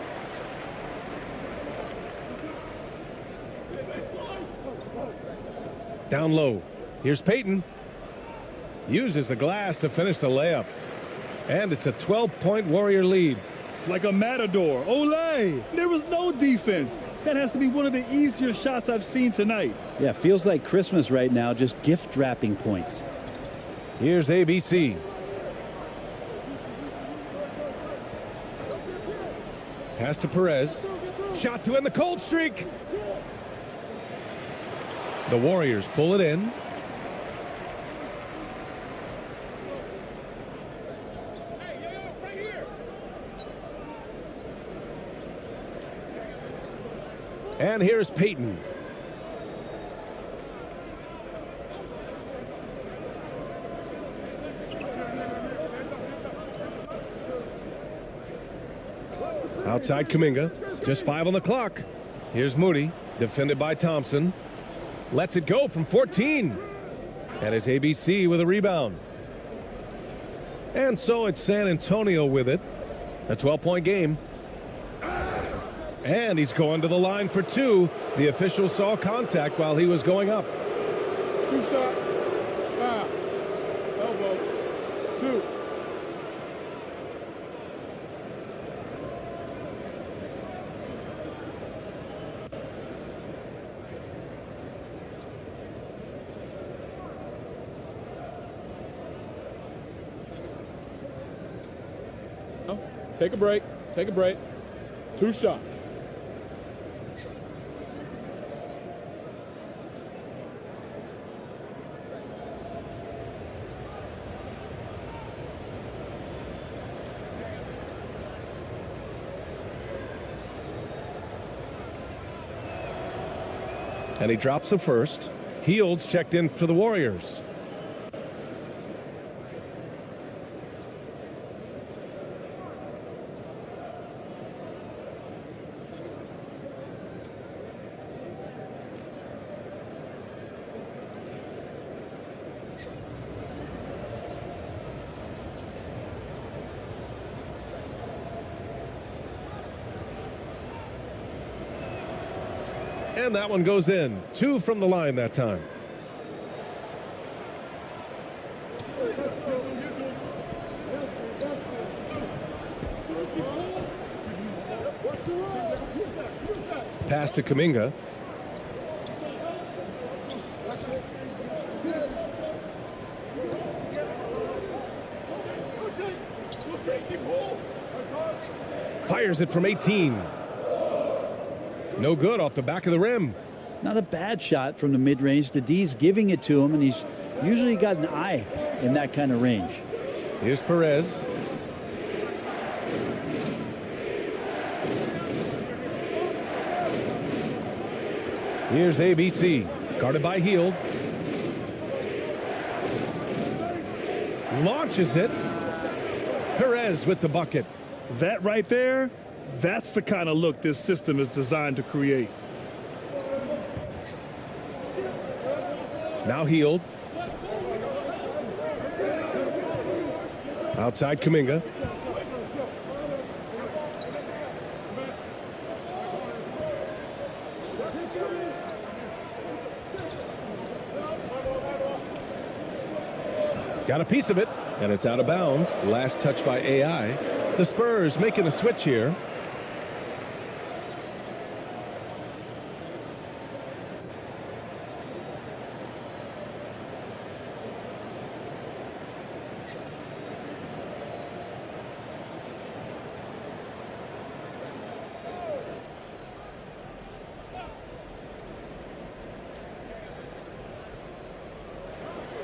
Down low. Here's Payton. Uses the glass to finish the layup. And it's a 12-point Warrior lead. Like a matador. Olay! There was no defense. That has to be one of the easier shots I've seen tonight. Yeah, feels like Christmas right now, just gift wrapping points. Here's ABC. Pass to Perez. Shot to end the cold streak. The Warriors pull it in. And here's Payton. Outside Kuminga. Just 5 on the clock. Here's Moody. Defended by Thompson. Lets it go from 14. And it's ABC with a rebound. And so it's San Antonio with it. A 12-point game. And he's going to the line for 2. The official saw contact while he was going up. 2 shots. Foul. Elbow. 2. Take a break. Take a break. 2 shots. And he drops the first. Heald's checked in for the Warriors. And that one goes in. 2 from the line that time. Pass to Kuminga. Fires it from 18. No good off the back of the rim. Not a bad shot from the mid-range. The D's giving it to him, and he's usually got an eye in that kind of range. Here's Perez. Here's ABC. Guarded by Hield. Launches it. Perez with the bucket. That right there, that's the kind of look this system is designed to create. Now Hield. Outside Kuminga. Got a piece of it, and it's out of bounds. Last touch by AI. The Spurs making a switch here.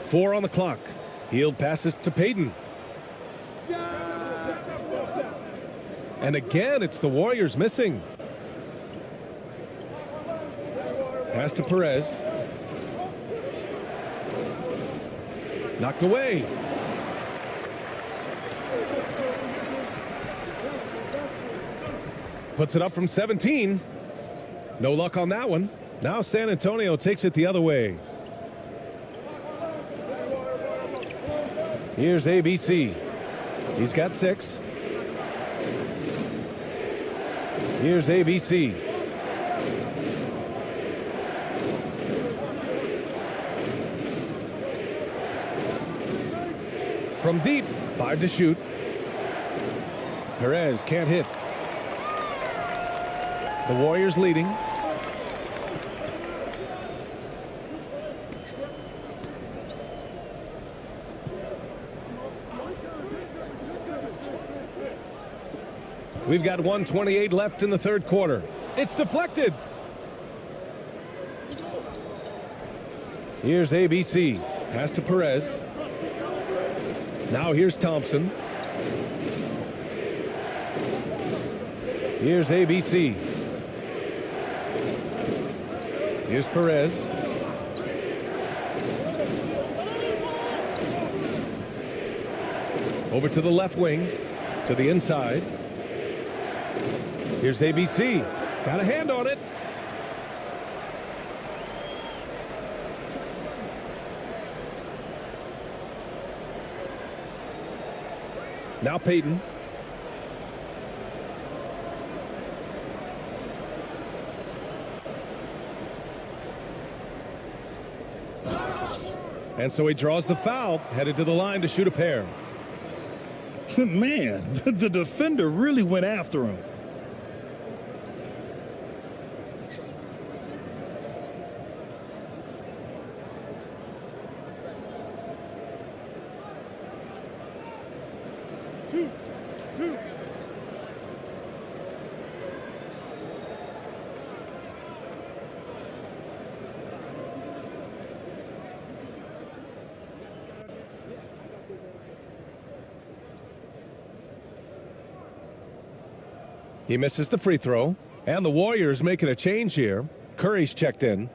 Four on the clock. Hield passes to Payton. And again, it's the Warriors missing. Pass to Perez. Knocked away. Puts it up from 17. No luck on that one. Now San Antonio takes it the other way. Here's ABC. He's got 6. Here's ABC. From deep, 5 to shoot. Perez can't hit. The Warriors leading. We've got 1:28 left in the third quarter. It's deflected. Here's ABC. Pass to Perez. Now here's Thompson. Here's ABC. Here's Perez. Over to the left wing, to the inside. Here's ABC. Got a hand on it. Now Peyton. And so he draws the foul, headed to the line to shoot a pair. Man, the defender really went after him. He misses the free throw. And the Warriors making a change here. Curry's checked in.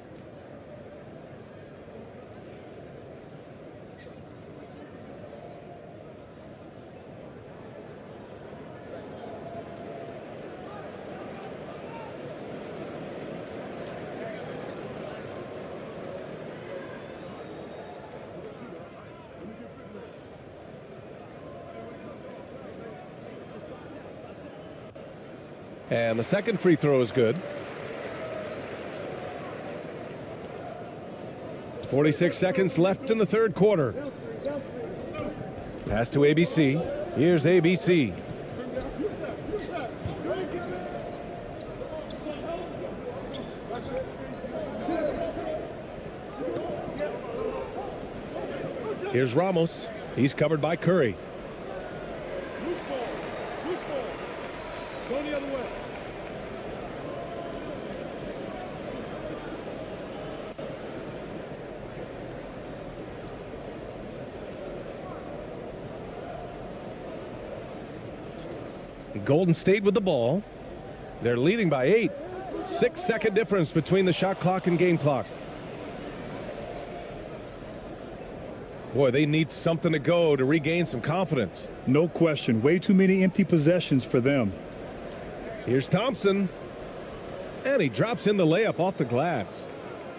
And the second free throw is good. 46 seconds left in the third quarter. Pass to ABC. Here's ABC. Here's Ramos. He's covered by Curry. Loose ball. Loose ball. Go the other way. Golden State with the ball. They're leading by 8. 6-second difference between the shot clock and game clock. Boy, they need something to go to regain some confidence. No question. Way too many empty possessions for them. Here's Thompson. And he drops in the layup off the glass.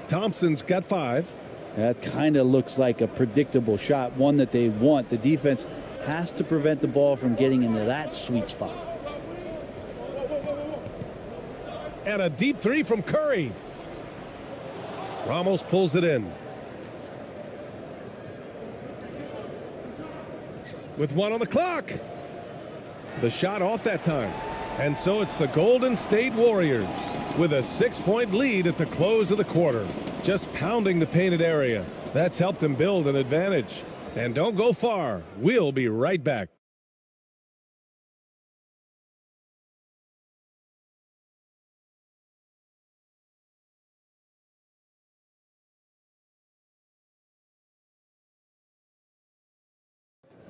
Thompson's got 5. That kind of looks like a predictable shot, one that they want. The defense has to prevent the ball from getting into that sweet spot. And a deep 3 from Curry. Ramos pulls it in. With 1 on the clock. The shot off that time. And so it's the Golden State Warriors with a 6-point lead at the close of the quarter. Just pounding the painted area. That's helped them build an advantage. And don't go far. We'll be right back.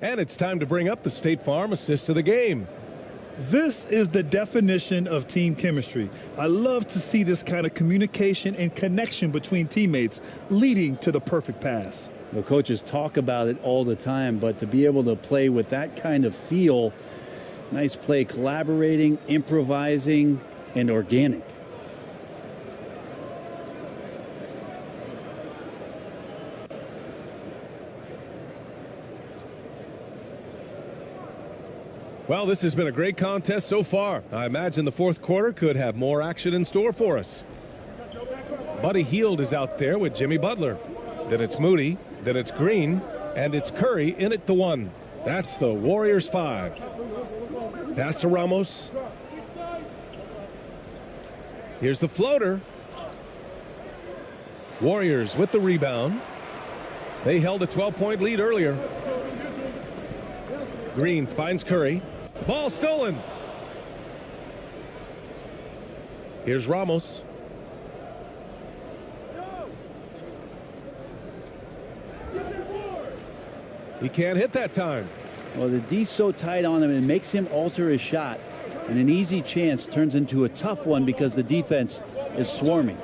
And it's time to bring up the State Farm assist of the game. This is the definition of team chemistry. I love to see this kind of communication and connection between teammates leading to the perfect pass. The coaches talk about it all the time, but to be able to play with that kind of feel, nice play, collaborating, improvising, and organic. Well, this has been a great contest so far. I imagine the fourth quarter could have more action in store for us. Buddy Hield is out there with Jimmy Butler. Then it's Moody, then it's Green, and it's Curry in at the 1. That's the Warriors 5. Pass to Ramos. Here's the floater. Warriors with the rebound. They held a 12-point lead earlier. Green finds Curry. Ball stolen. Here's Ramos. He can't hit that time. Well, the D's so tight on him, it makes him alter his shot. And an easy chance turns into a tough one because the defense is swarming.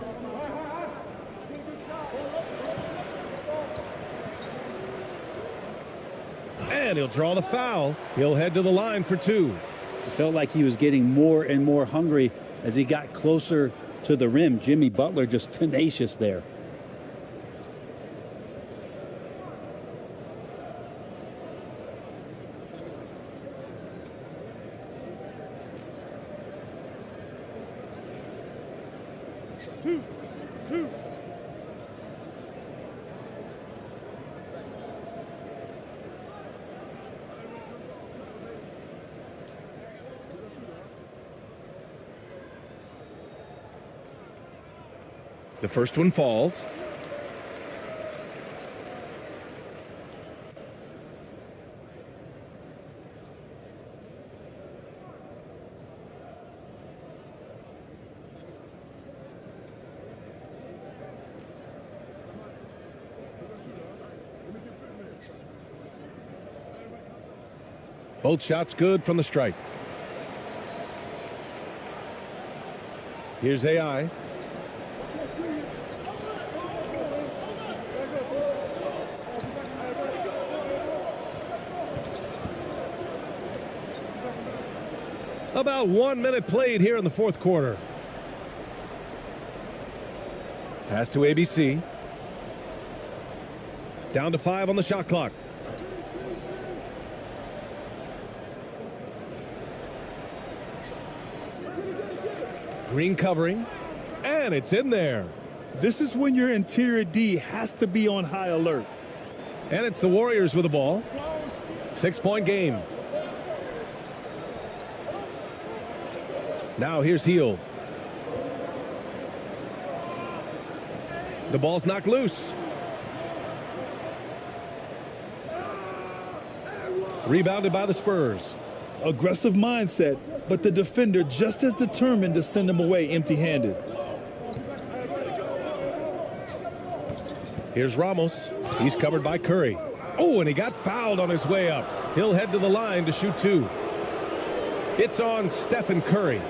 And he'll draw the foul. He'll head to the line for 2. It felt like he was getting more and more hungry as he got closer to the rim. Jimmy Butler just tenacious there. The first one falls. Both shots good from the strike. Here's AI. About 1 minute played here in the fourth quarter. Pass to ABC. Down to 5 on the shot clock. Green covering, and it's in there. This is when your interior D has to be on high alert. And it's the Warriors with the ball. 6-point game. Now here's Hield. The ball's knocked loose. Rebounded by the Spurs. Aggressive mindset, but the defender just as determined to send him away empty-handed. Here's Ramos. He's covered by Curry. Oh, and he got fouled on his way up. He'll head to the line to shoot 2. It's on Stephen Curry.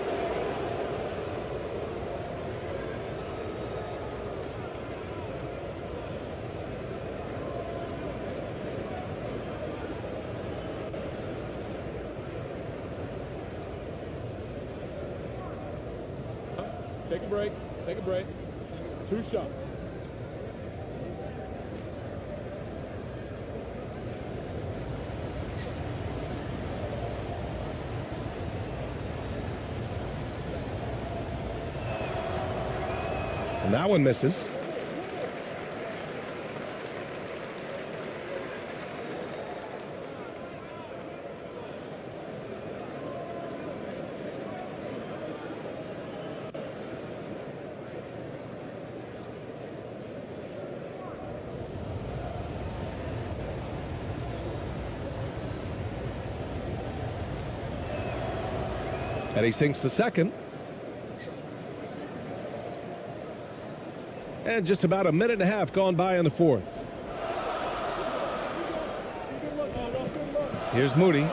Take a break. Take a break. 2 shots. And that one misses. And he sinks the second. And just about a minute and a half gone by in the fourth. Here's Moody.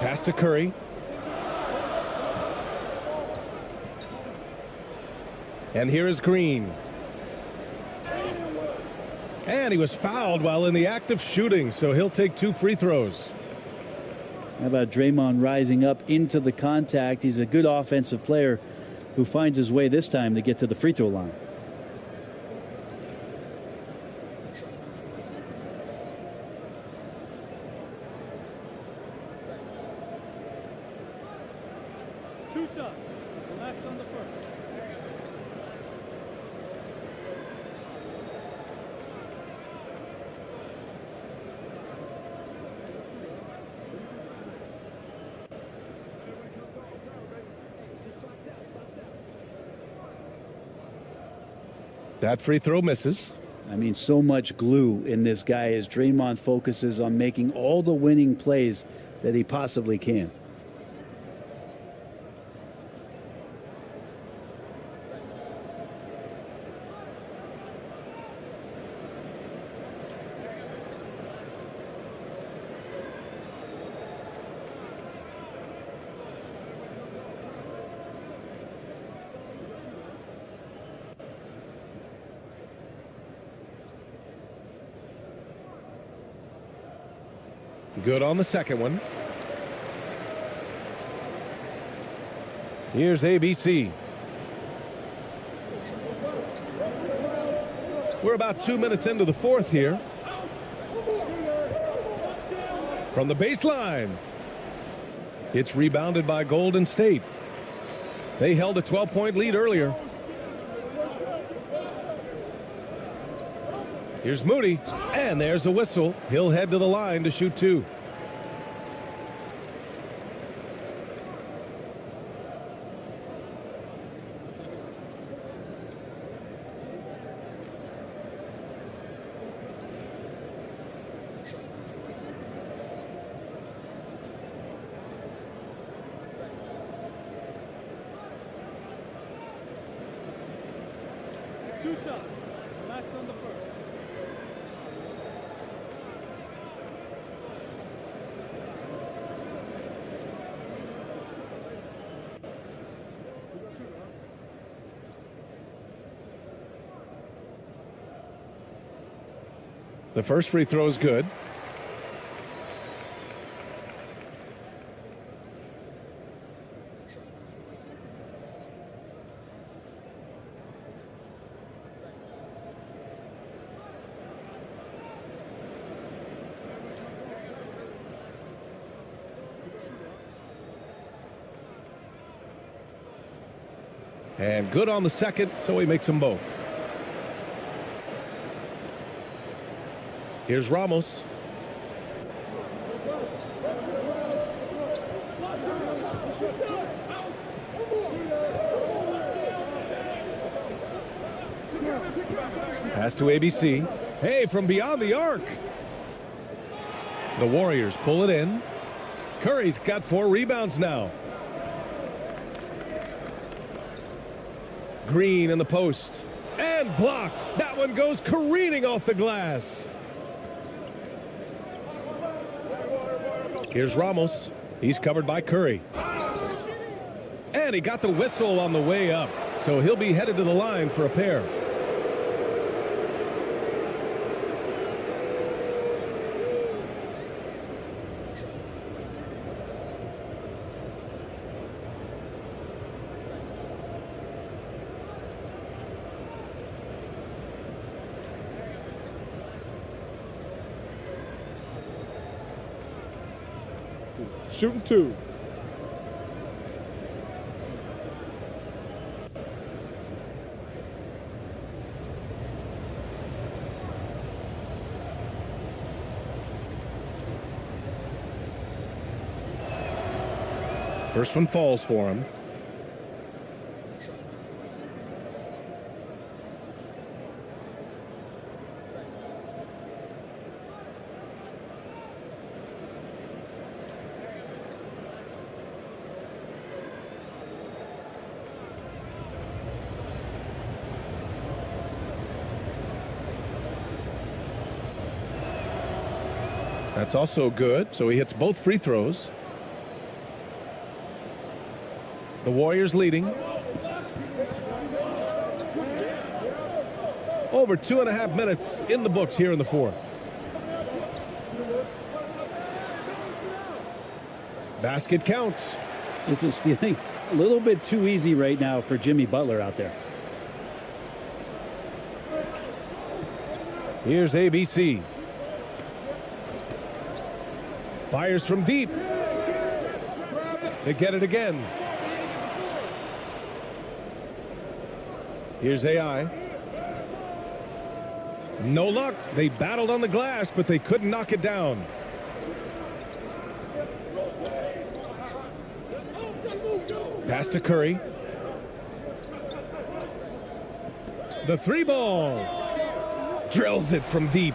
Pass to Curry. And here is Green. And he was fouled while in the act of shooting, so he'll take 2 free throws. How about Draymond rising up into the contact? He's a good offensive player who finds his way this time to get to the free throw line. Two shots. Relax on the first. That free throw misses. I mean, so much glue in this guy as Draymond focuses on making all the winning plays that he possibly can. Good on the second one. Here's ABC. We're about 2 minutes into the fourth here. From the baseline. It's rebounded by Golden State. They held a 12-point lead earlier. Here's Moody, and there's a whistle. He'll head to the line to shoot 2. Two shots. Relax on the first. The first free throw is good. And good on the second, so he makes them both. Here's Ramos. Pass to ABC. Hey, from beyond the arc. The Warriors pull it in. Curry's got 4 rebounds now. Green in the post. And blocked. That one goes careening off the glass. Here's Ramos. He's covered by Curry. And he got the whistle on the way up. So he'll be headed to the line for a pair. Shooting 2. First one falls for him. That's also good, so he hits both free throws. The Warriors leading. Over 2.5 minutes in the books here in the fourth. Basket counts. This is feeling a little bit too easy right now for Jimmy Butler out there. Here's ABC. Fires from deep. They get it again. Here's AI. No luck. They battled on the glass, but they couldn't knock it down. Pass to Curry. The three ball. Drills it from deep.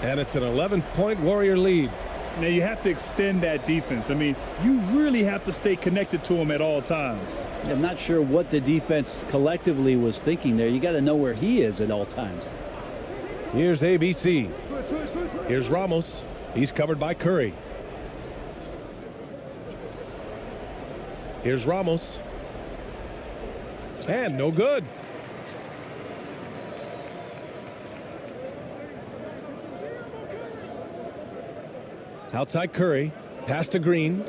And it's an 11-point Warrior lead. Now you have to extend that defense. I mean, you really have to stay connected to him at all times. I'm not sure what the defense collectively was thinking there. You got to know where he is at all times. Here's ABC. Here's Ramos. He's covered by Curry. Here's Ramos. And no good. Outside Curry. Pass to Green.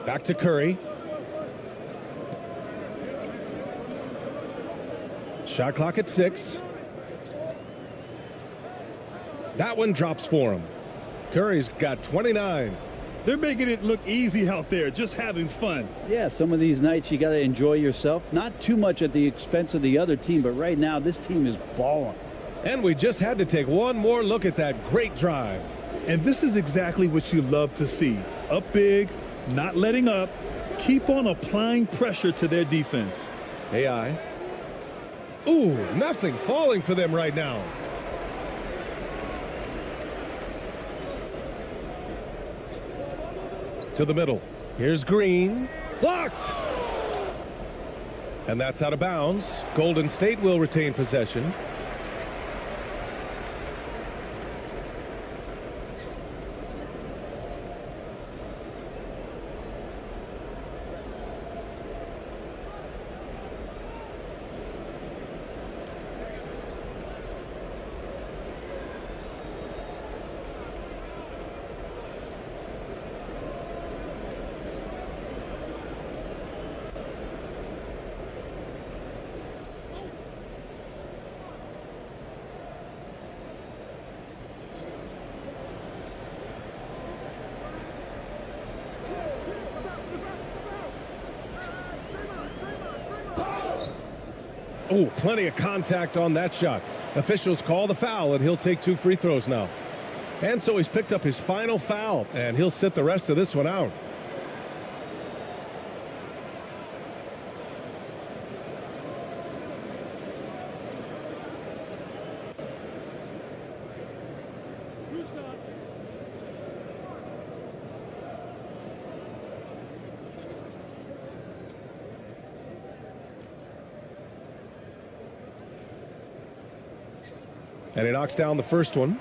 Back to Curry. Shot clock at 6. That one drops for him. Curry's got 29. They're making it look easy out there, just having fun. Yeah, some of these nights you got to enjoy yourself. Not too much at the expense of the other team, but right now this team is balling. And we just had to take one more look at that great drive. And this is exactly what you love to see. Up big, not letting up, keep on applying pressure to their defense. AI. Ooh, nothing falling for them right now. To the middle. Here's Green. Blocked! And that's out of bounds. Golden State will retain possession. Oh, plenty of contact on that shot. Officials call the foul, and he'll take 2 free throws now. And so he's picked up his final foul, and he'll sit the rest of this one out. And he knocks down the first one.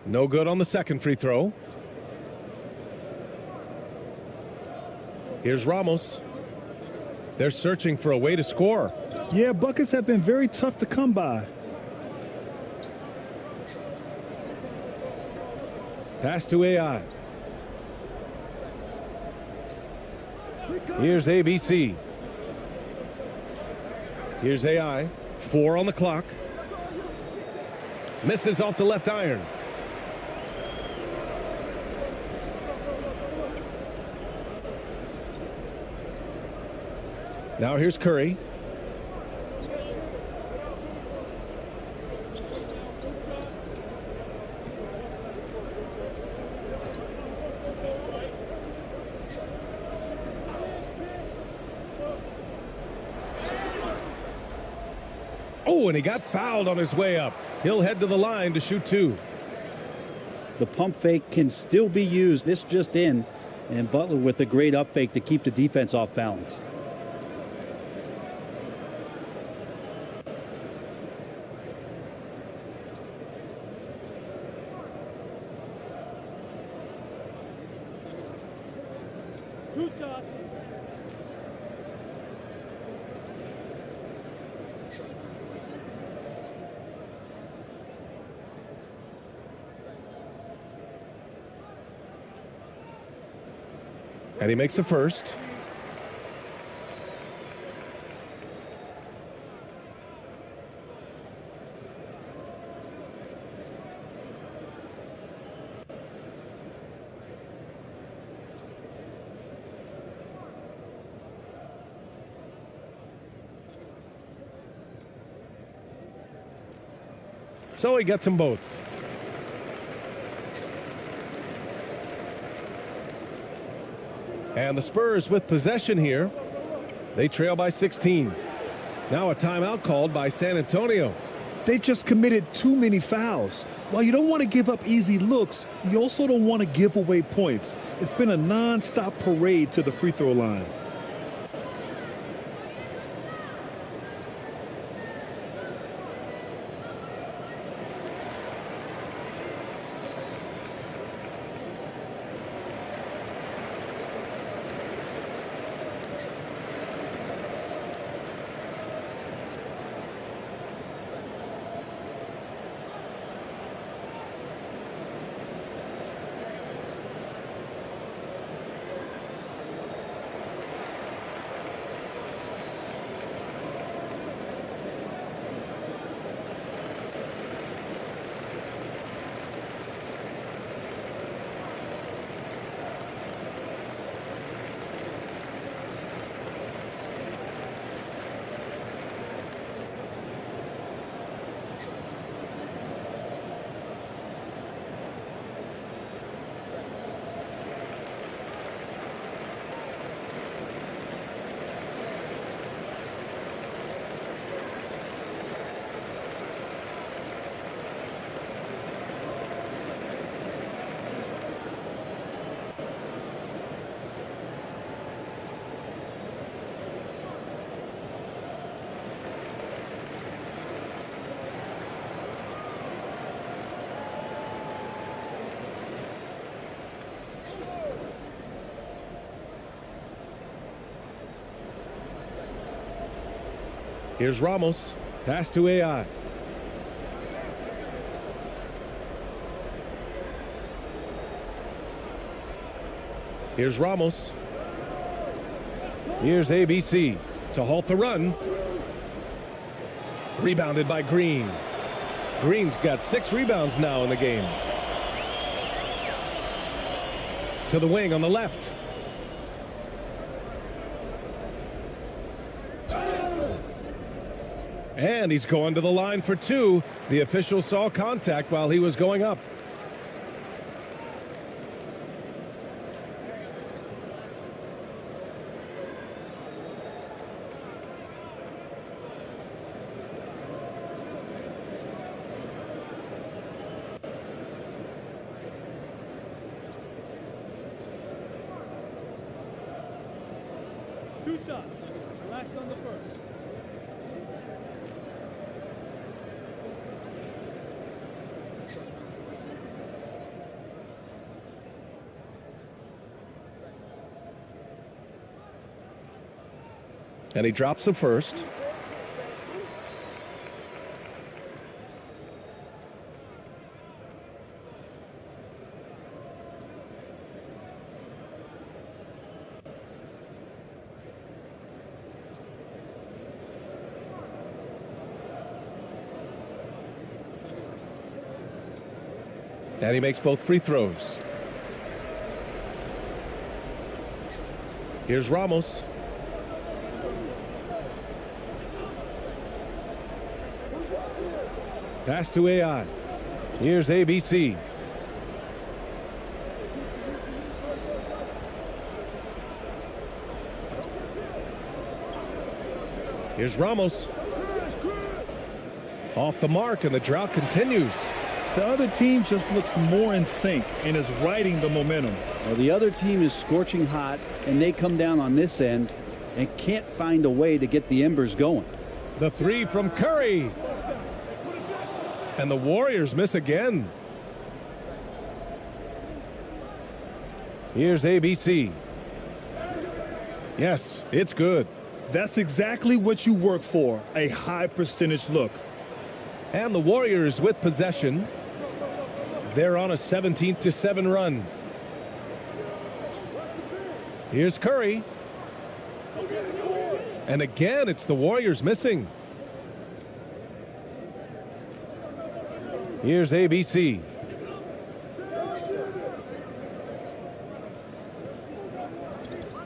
No good on the second free throw. Here's Ramos. They're searching for a way to score. Yeah, buckets have been very tough to come by. Pass to AI. Here's ABC. Here's AI. 4 on the clock. Misses off the left iron. Now here's Curry. Oh, and he got fouled on his way up. He'll head to the line to shoot 2. The pump fake can still be used. This just in, and Butler with a great up fake to keep the defense off balance. Two shots. And he makes the first. So he gets them both. And the Spurs with possession here. They trail by 16. Now a timeout called by San Antonio. They just committed too many fouls. While you don't want to give up easy looks, you also don't want to give away points. It's been a non-stop parade to the free throw line. Here's Ramos. Pass to AI. Here's Ramos. Here's ABC to halt the run. Rebounded by Green. Green's got 6 rebounds now in the game. To the wing on the left. And he's going to the line for 2. The official saw contact while he was going up. Two shots. Relax on the first. And he drops the first. And he makes both free throws. Here's Ramos. Pass to AI. Here's ABC. Here's Ramos. Off the mark, and the drought continues. The other team just looks more in sync and is riding the momentum. Well, the other team is scorching hot, and they come down on this end and can't find a way to get the embers going. The three from Curry. And the Warriors miss again. Here's ABC. Yes, it's good. That's exactly what you work for, a high percentage look. And the Warriors with possession. They're on a 17-7 run. Here's Curry. And again, it's the Warriors missing. Here's ABC.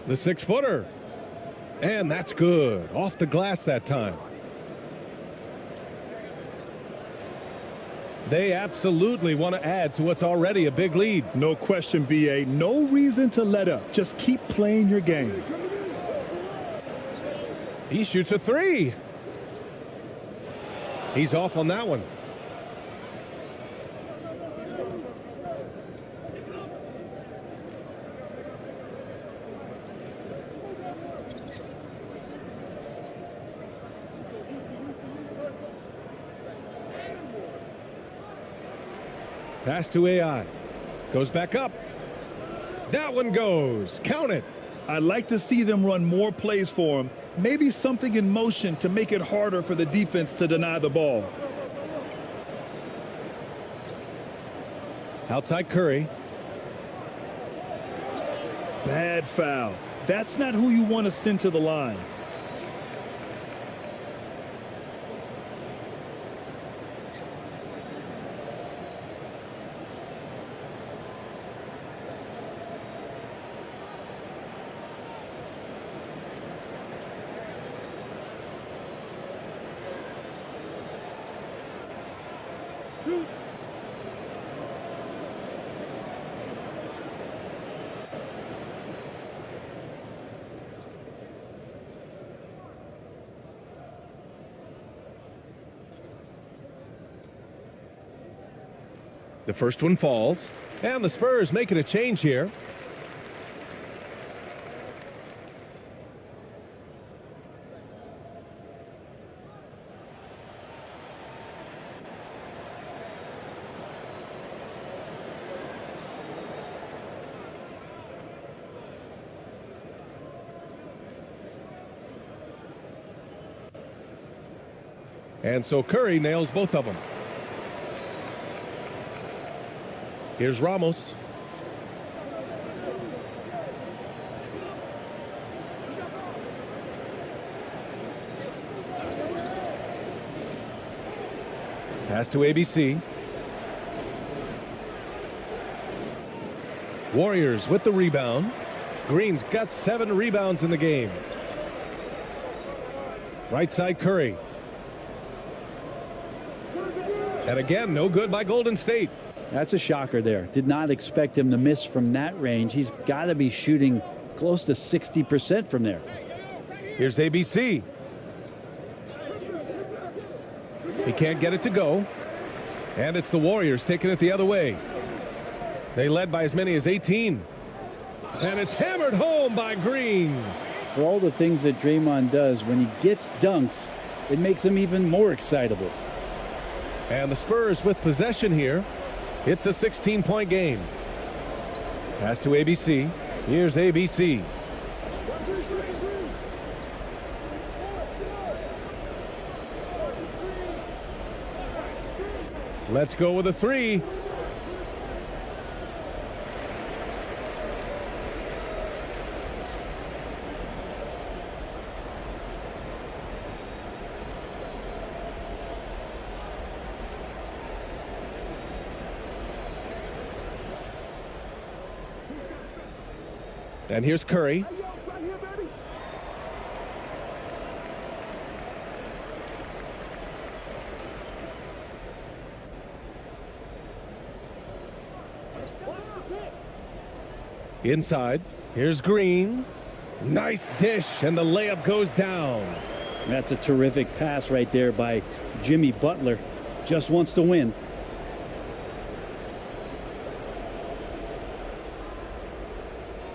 The 6-footer. And that's good. Off the glass that time. They absolutely want to add to what's already a big lead. No question, BA. No reason to let up. Just keep playing your game. He shoots a three. He's off on that one. Pass to AI. Goes back up. That one goes. Count it. I'd like to see them run more plays for him. Maybe something in motion to make it harder for the defense to deny the ball. Outside Curry. Bad foul. That's not who you want to send to the line. The first one falls. And the Spurs making a change here. And so Curry nails both of them. Here's Ramos. Pass to ABC. Warriors with the rebound. Green's got 7 rebounds in the game. Right side Curry. And again, no good by Golden State. That's a shocker there. Did not expect him to miss from that range. He's got to be shooting close to 60% from there. Here's ABC. He can't get it to go. And it's the Warriors taking it the other way. They led by as many as 18. And it's hammered home by Green. For all the things that Draymond does, when he gets dunks, it makes him even more excitable. And the Spurs with possession here. It's a 16-point game. Pass to ABC. Here's ABC. Let's go with a three. And here's Curry. Inside. Here's Green. Nice dish, and the layup goes down. That's a terrific pass right there by Jimmy Butler. Just wants to win.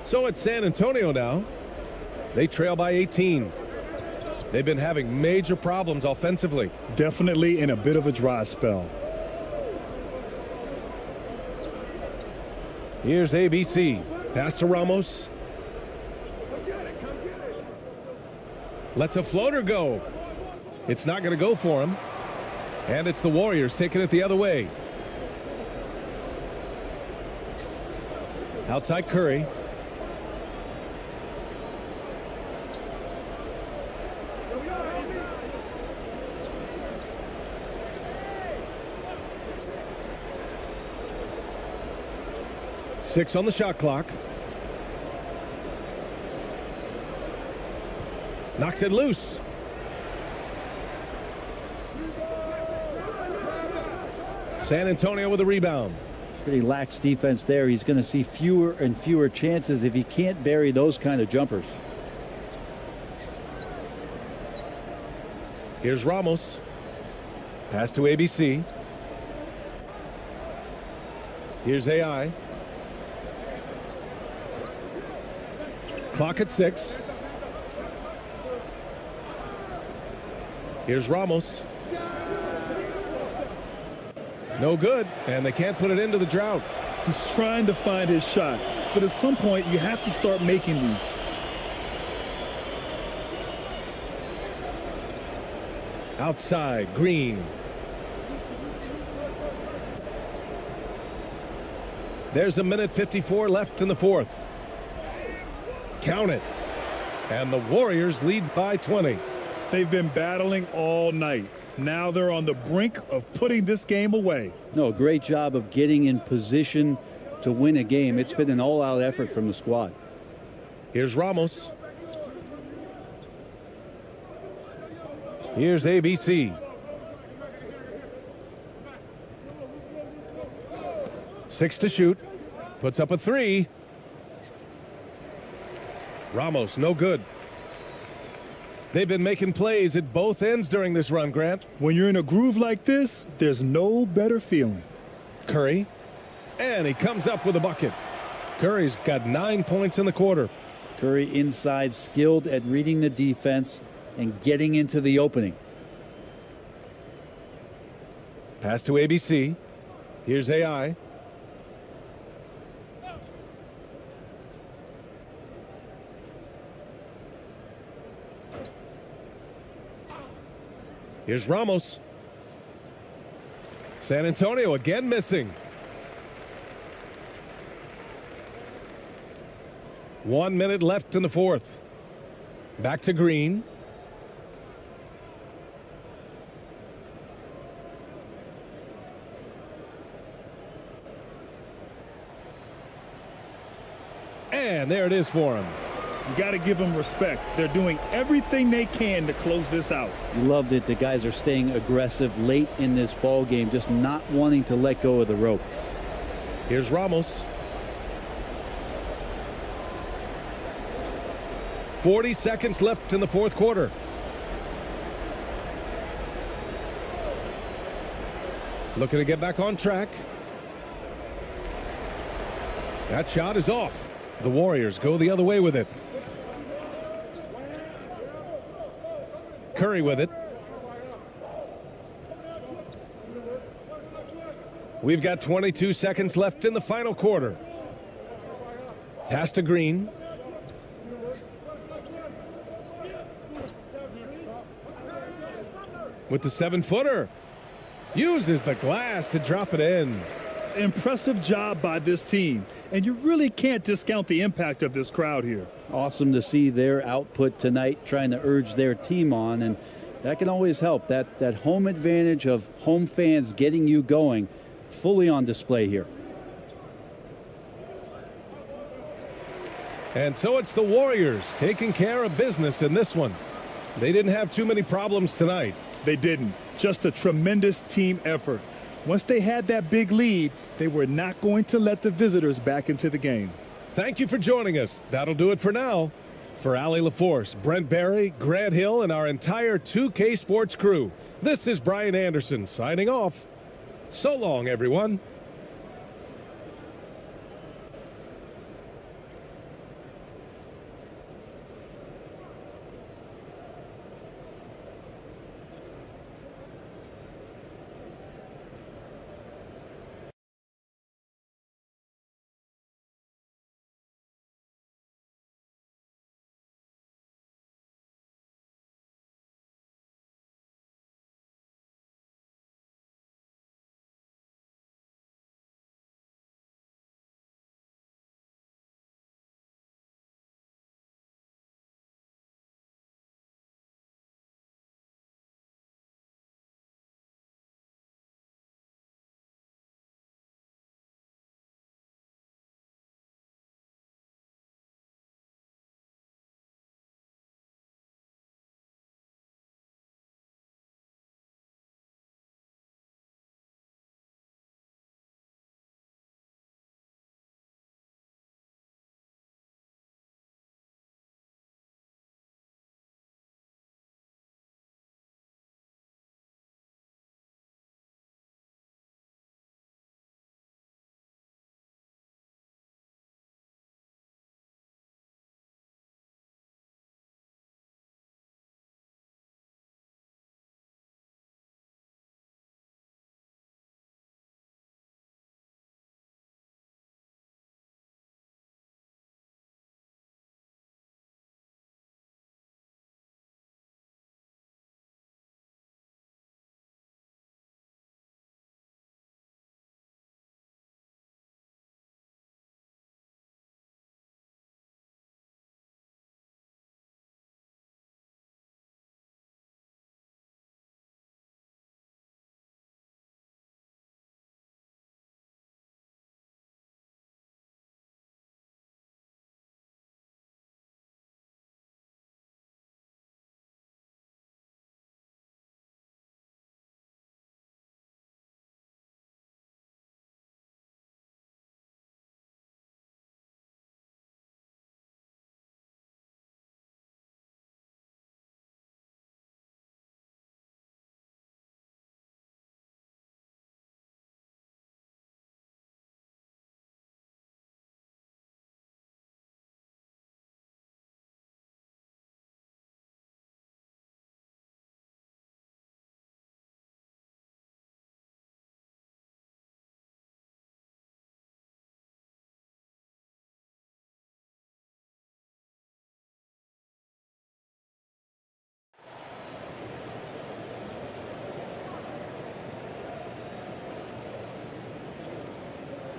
So it's San Antonio now. They trail by 18. They've been having major problems offensively. Definitely in a bit of a dry spell. Here's ABC. Pass to Ramos. Lets a floater go. It's not going to go for him. And it's the Warriors taking it the other way. Outside Curry. Six on the shot clock. Knocks it loose. San Antonio with a rebound. Pretty lax defense there. He's going to see fewer and fewer chances if he can't bury those kind of jumpers. Here's Ramos. Pass to ABC. Here's AI. Clock at 6. Here's Ramos. No good, and they can't put it into the drought. He's trying to find his shot, but at some point you have to start making these. Outside, Green. There's 1:54 left in the fourth. Count it. And the Warriors lead by 20. They've been battling all night. Now they're on the brink of putting this game away. No, great job of getting in position to win a game. It's been an all-out effort from the squad. Here's Ramos. Here's ABC. Six to shoot. Puts up a three. Ramos, no good. They've been making plays at both ends during this run, Grant. When you're in a groove like this, there's no better feeling. Curry. And he comes up with a bucket. Curry's got 9 points in the quarter. Curry inside, skilled at reading the defense and getting into the opening. Pass to ABC. Here's AI. Here's Ramos. San Antonio again missing. 1 minute left in the fourth. Back to Green. And there it is for him. You got to give them respect. They're doing everything they can to close this out. You love that the guys are staying aggressive late in this ball game, just not wanting to let go of the rope. Here's Ramos. 40 seconds left in the fourth quarter. Looking to get back on track. That shot is off. The Warriors go the other way with it. Curry with it. We've got 22 seconds left in the final quarter. Pass to Green. With the 7-footer. Uses the glass to drop it in. Impressive job by this team. And you really can't discount the impact of this crowd here. Awesome to see their output tonight, trying to urge their team on, and that can always help. That home advantage of home fans getting you going, fully on display here. And so it's the Warriors taking care of business in this one. They didn't have too many problems tonight. They didn't. Just a tremendous team effort. Once they had that big lead, they were not going to let the visitors back into the game. Thank you for joining us. That'll do it for now. For Allie LaForce, Brent Barry, Grant Hill, and our entire 2K Sports crew, this is Bryan Anderson signing off. So long, everyone.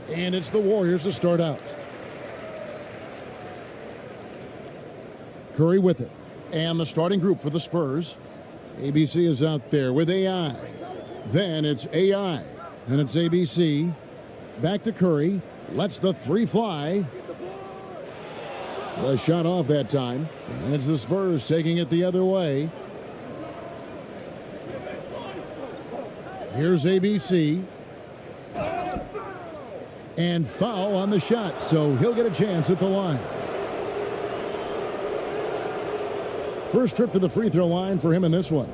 And it's the Warriors to start out. Curry with it. And the starting group for the Spurs. ABC is out there with AI. Then it's AI. And it's ABC. Back to Curry. Lets the three fly. The shot off that time. And it's the Spurs taking it the other way. Here's ABC. And foul on the shot, so he'll get a chance at the line. First trip to the free throw line for him in this one.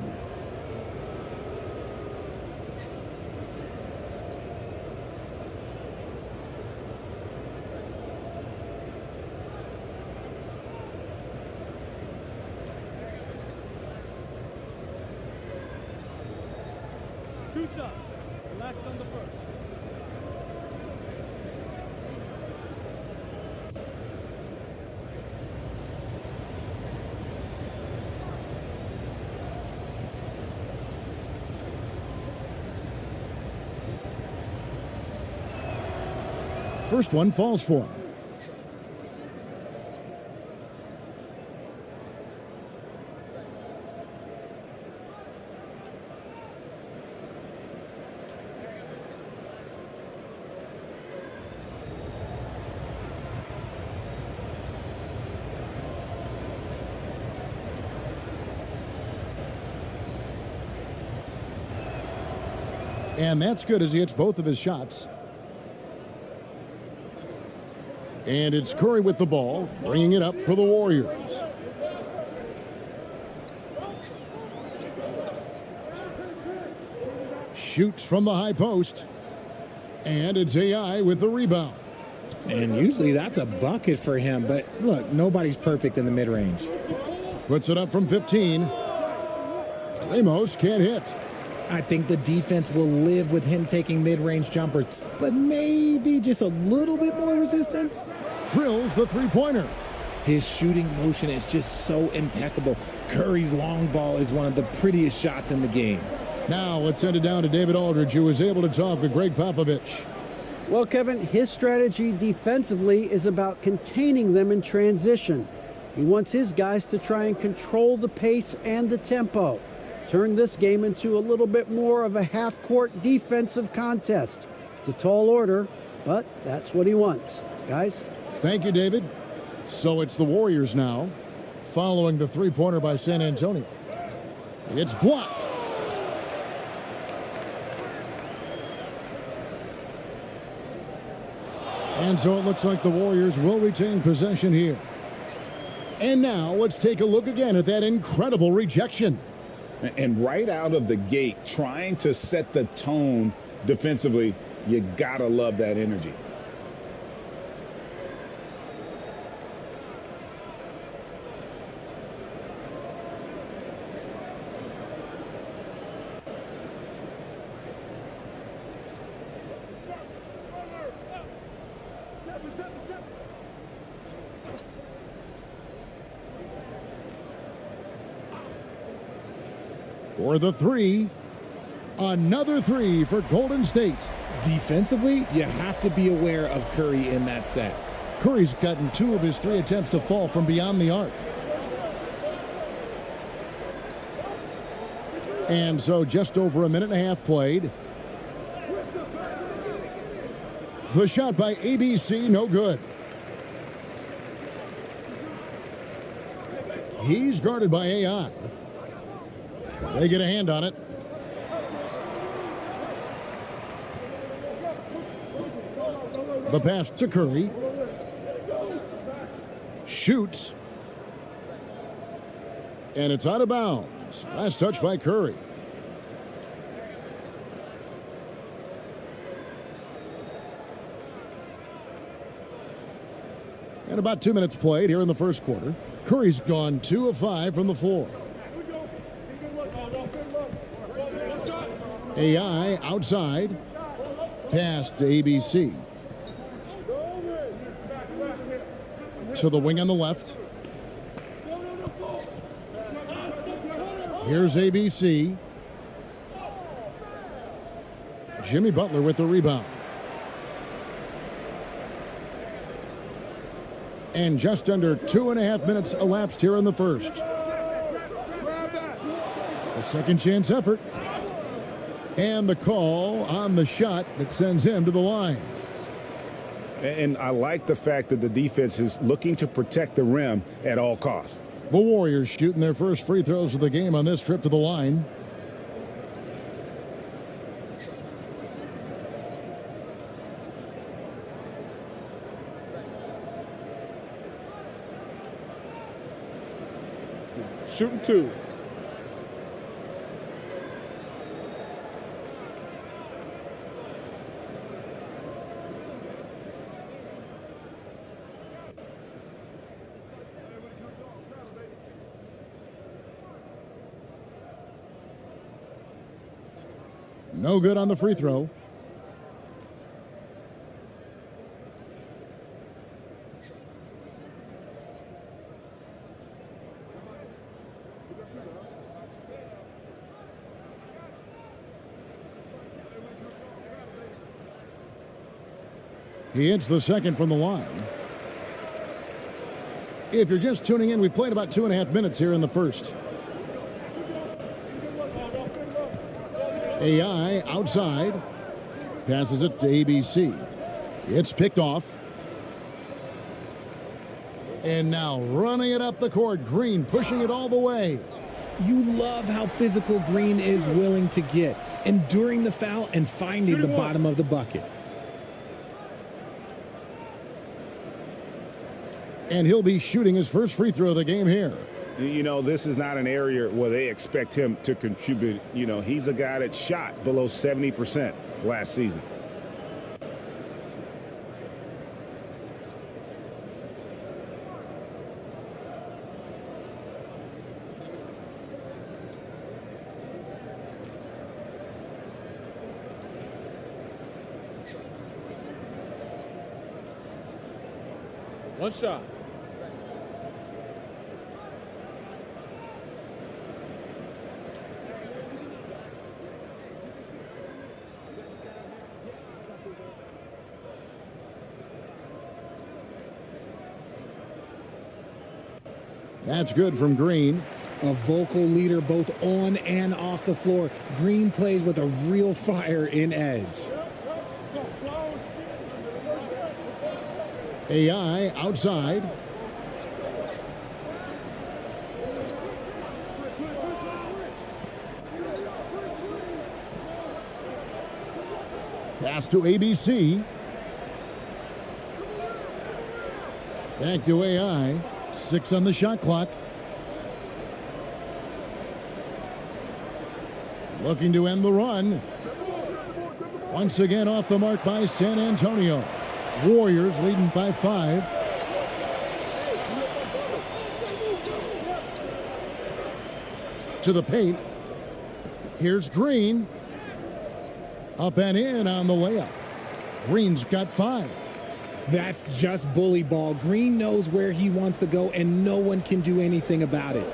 Two shots. Relax on the first. First one falls for him. And that's good as he hits both of his shots. And it's Curry with the ball, bringing it up for the Warriors. Shoots from the high post. And it's AI with the rebound. And usually that's a bucket for him, but look, nobody's perfect in the mid-range. Puts it up from 15. Ramos can't hit. I think the defense will live with him taking mid-range jumpers, but maybe just a little bit more resistance. Drills the three-pointer. His shooting motion is just so impeccable. Curry's long ball is one of the prettiest shots in the game. Now let's send it down to David Aldridge, who was able to talk with Greg Popovich. Well, Kevin, his strategy defensively is about containing them in transition. He wants his guys to try and control the pace and the tempo. Turn this game into a little bit more of a half-court defensive contest. It's a tall order, but that's what he wants. Guys? Thank you, David. So it's the Warriors now, following the three-pointer by San Antonio. It's blocked. And so it looks like the Warriors will retain possession here. And now let's take a look again at that incredible rejection. And right out of the gate, trying to set the tone defensively, you gotta love that energy. For the three, another three for Golden State. Defensively, you have to be aware of Curry in that set. Curry's gotten 2 of his 3 attempts to fall from beyond the arc. And so just over a minute and a half played. The shot by ABC, no good. He's guarded by AI. They get a hand on it. The pass to Curry. Shoots. And it's out of bounds. Last touch by Curry. And about 2 minutes played here in the first quarter. Curry's gone 2 of 5 from the floor. AI outside. Pass to ABC. To the wing on the left. Here's ABC. Jimmy Butler with the rebound. And just under 2.5 minutes elapsed here in the first. A second chance effort. And the call on the shot that sends him to the line. And I like the fact that the defense is looking to protect the rim at all costs. The Warriors shooting their first free throws of the game on this trip to the line. Shooting 2. No good on the free throw. He hits the second from the line. If you're just tuning in, we've played about 2.5 minutes here in the first. AI outside. Passes it to ABC. It's picked off. And now running it up the court. Green pushing it all the way. You love how physical Green is willing to get, enduring the foul and finding the bottom of the bucket. And he'll be shooting his first free throw of the game here. You know, this is not an area where they expect him to contribute. You know, he's a guy that shot below 70% last season. One shot. That's good from Green. A vocal leader both on and off the floor. Green plays with a real fire in edge. AI outside. Pass to ABC. Back to AI. 6 on the shot clock. Looking to end the run. Once again off the mark by San Antonio. Warriors leading by 5. To the paint. Here's Green. Up and in on the layup. Green's got 5. That's just bully ball. Green knows where he wants to go, and no one can do anything about it.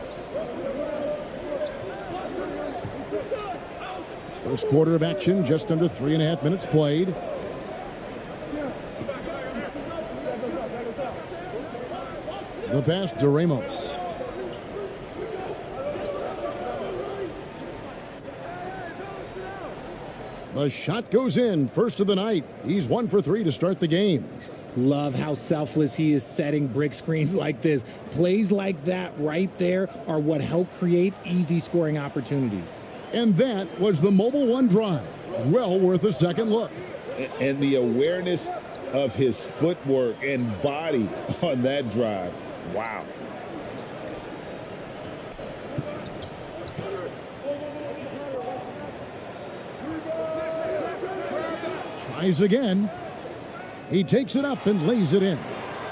First quarter of action, just under 3.5 minutes played. The pass to Ramos. The shot goes in, first of the night. He's 1 for 3 to start the game. Love how selfless he is setting brick screens like this. Plays like that right there are what help create easy scoring opportunities. And that was the Mobile One drive. Well worth a second look. And the awareness of his footwork and body on that drive. Wow. Tries again. He takes it up and lays it in.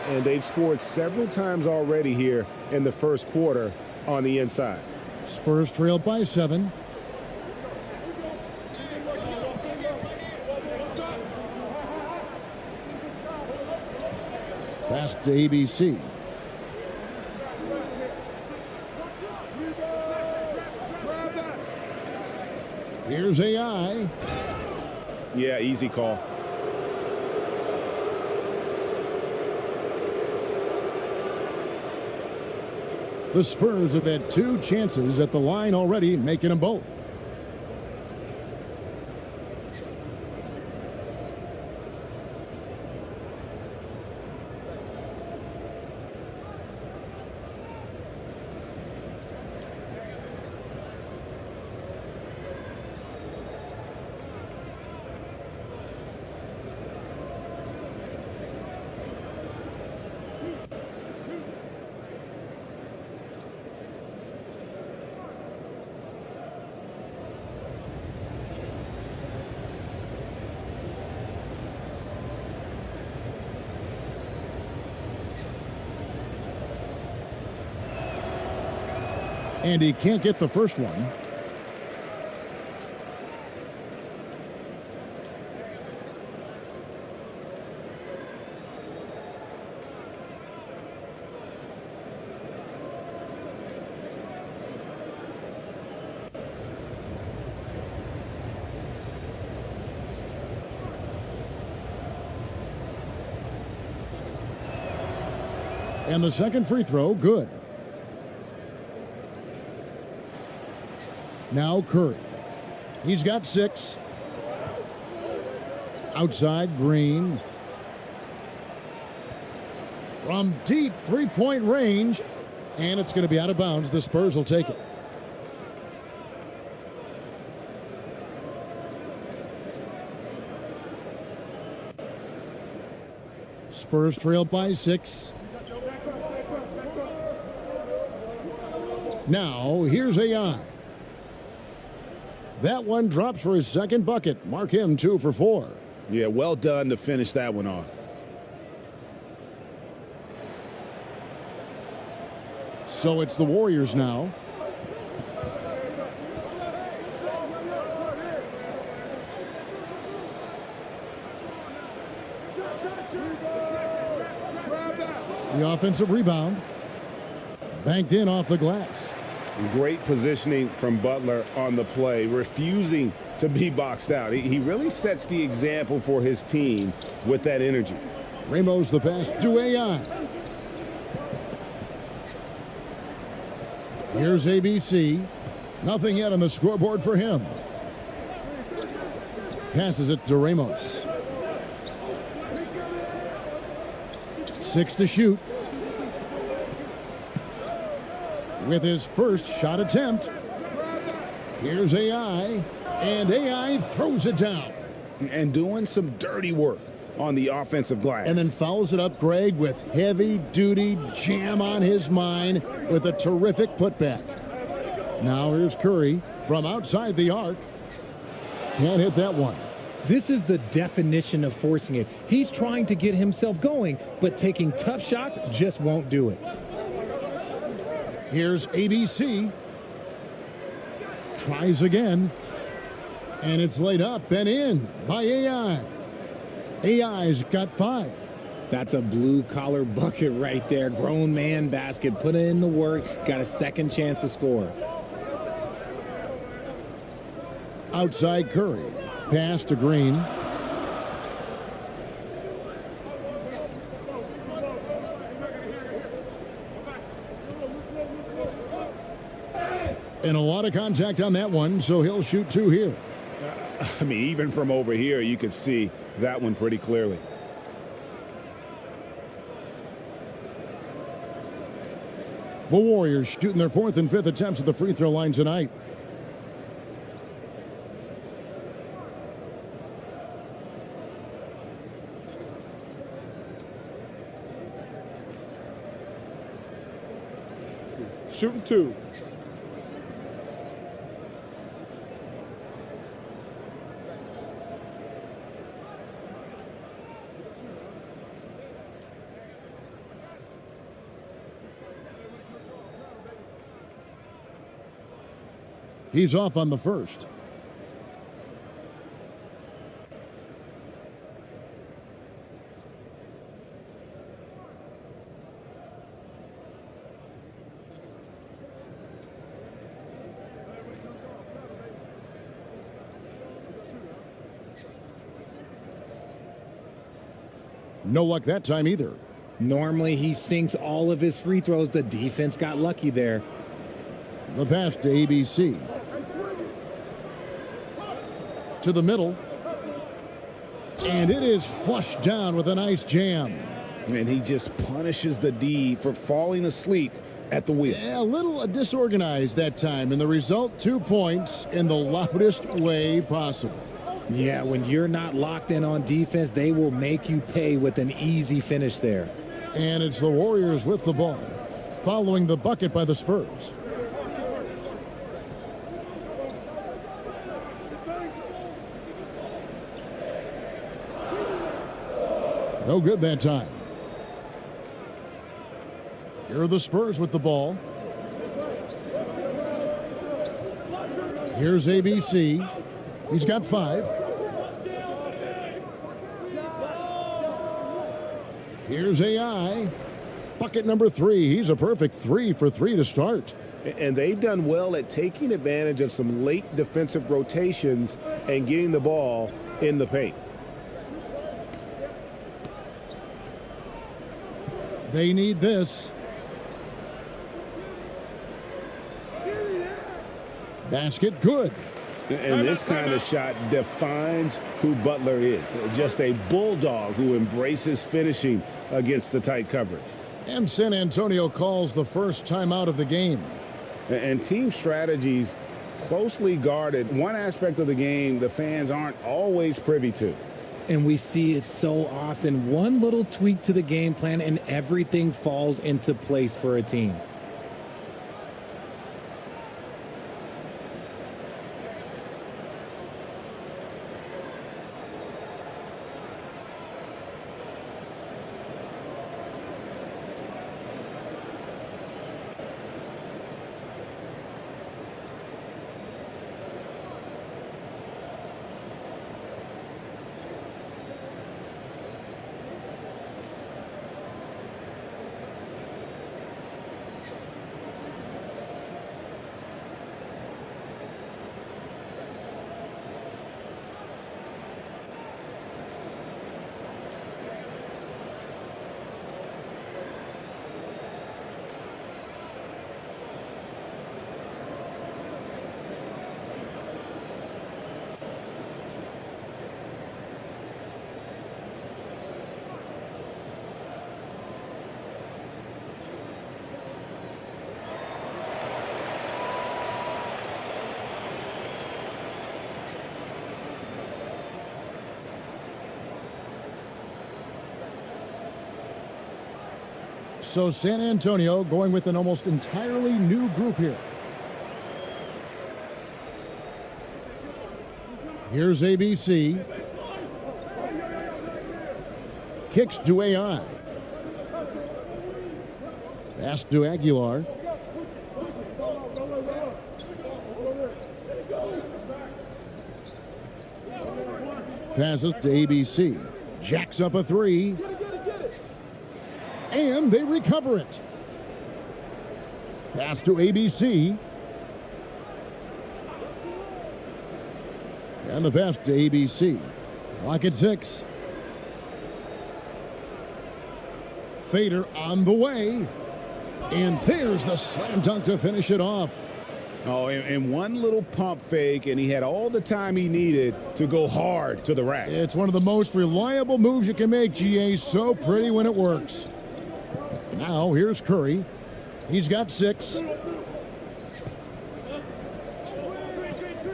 And they've scored several times already here in the first quarter on the inside. Spurs trail by 7. Pass to ABC. Here's AI. Yeah, easy call. The Spurs have had 2 chances at the line already, making them both. And he can't get the first one. And the second free throw, good. Now Curry. He's got 6. Outside, Green. From deep three-point range. And it's going to be out of bounds. The Spurs will take it. Spurs trail by 6. Now, here's AI. That one drops for his second bucket. Mark him 2 for 4. Yeah, well done to finish that one off. So it's the Warriors now. The offensive rebound. Banked in off the glass. Great positioning from Butler on the play, refusing to be boxed out. He really sets the example for his team with that energy. Ramos the pass to AI. Here's ABC. Nothing yet on the scoreboard for him. Passes it to Ramos. 6 to shoot. With his first shot attempt. Here's AI. And AI throws it down. And doing some dirty work on the offensive glass. And then fouls it up, Greg, with heavy-duty jam on his mind with a terrific putback. Now here's Curry from outside the arc. Can't hit that one. This is the definition of forcing it. He's trying to get himself going, but taking tough shots just won't do it. Here's ABC. Tries again. And it's laid up and in by AI. AI's got 5. That's a blue-collar bucket right there. Grown man basket. Put in the work. Got a second chance to score. Outside Curry. Pass to Green. And a lot of contact on that one, so he'll shoot 2 here. I mean, even from over here, you can see that one pretty clearly. The Warriors shooting their 4th and 5th attempts at the free throw line tonight. Shooting 2. He's off on the first. No luck that time either. Normally he sinks all of his free throws. The defense got lucky there. The pass to ABC. To the middle. And it is flushed down with a nice jam. And he just punishes the D for falling asleep at the wheel. Yeah, a little disorganized that time, and the result, 2 points in the loudest way possible. Yeah, when you're not locked in on defense, they will make you pay with an easy finish there. And it's the Warriors with the ball, following the bucket by the Spurs. No good that time. Here are the Spurs with the ball. Here's ABC. He's got 5. Here's AI. Bucket number 3. He's a perfect 3 for 3 to start. And they've done well at taking advantage of some late defensive rotations and getting the ball in the paint. They need this. Basket good. And this kind of shot defines who Butler is. Just a bulldog who embraces finishing against the tight coverage. And San Antonio calls the first timeout of the game. And team strategies closely guarded. One aspect of the game the fans aren't always privy to. And we see it so often. One little tweak to the game plan and everything falls into place for a team. So San Antonio going with an almost entirely new group here. Here's ABC. Kicks to AI. Pass to Aguilar. Passes to ABC. Jacks up a 3. And they recover it. Pass to ABC. And the pass to ABC. Clock at 6. Fader on the way. And there's the slam dunk to finish it off. Oh, and one little pump fake, and he had all the time he needed to go hard to the rack. It's one of the most reliable moves you can make, GA. So pretty when it works. Now, here's Curry. He's got 6.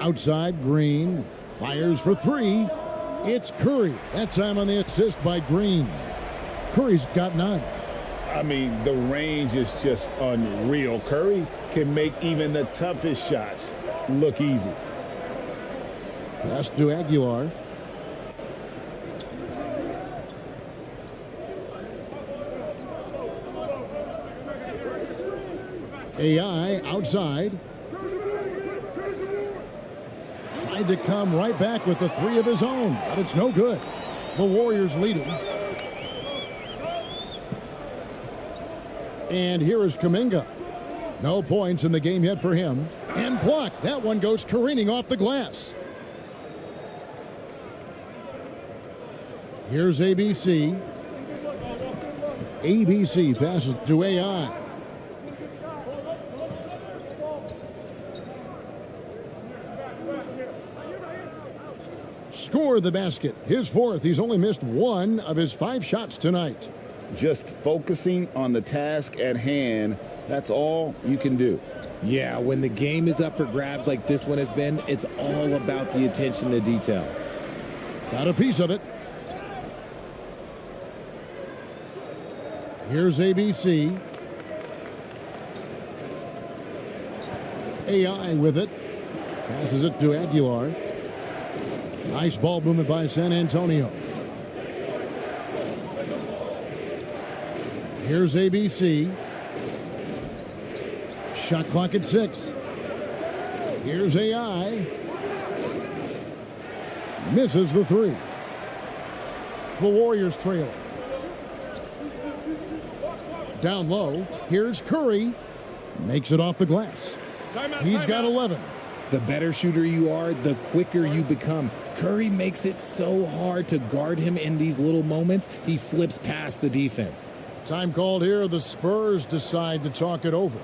Outside, Green. Fires for 3. It's Curry. That time on the assist by Green. Curry's got 9. I mean, the range is just unreal. Curry can make even the toughest shots look easy. Pass to Aguilar. AI outside. Tried to come right back with the 3 of his own, but it's no good. The Warriors leading. And here is Kuminga. No points in the game yet for him. And blocked. That one goes careening off the glass. Here's ABC. ABC passes to AI. Score the basket. His fourth. He's only missed one of his 5 shots tonight. Just focusing on the task at hand, that's all you can do. Yeah, when the game is up for grabs like this one has been, it's all about the attention to detail. Got a piece of it. Here's ABC. AI with it. Passes it to Aguilar. Nice ball movement by San Antonio. Here's ABC. Shot clock at 6. Here's AI. Misses the 3. The Warriors trail. Down low. Here's Curry. Makes it off the glass. He's got 11. The better shooter you are, the quicker you become. Curry makes it so hard to guard him in these little moments. He slips past the defense. Time called here. The Spurs decide to talk it over.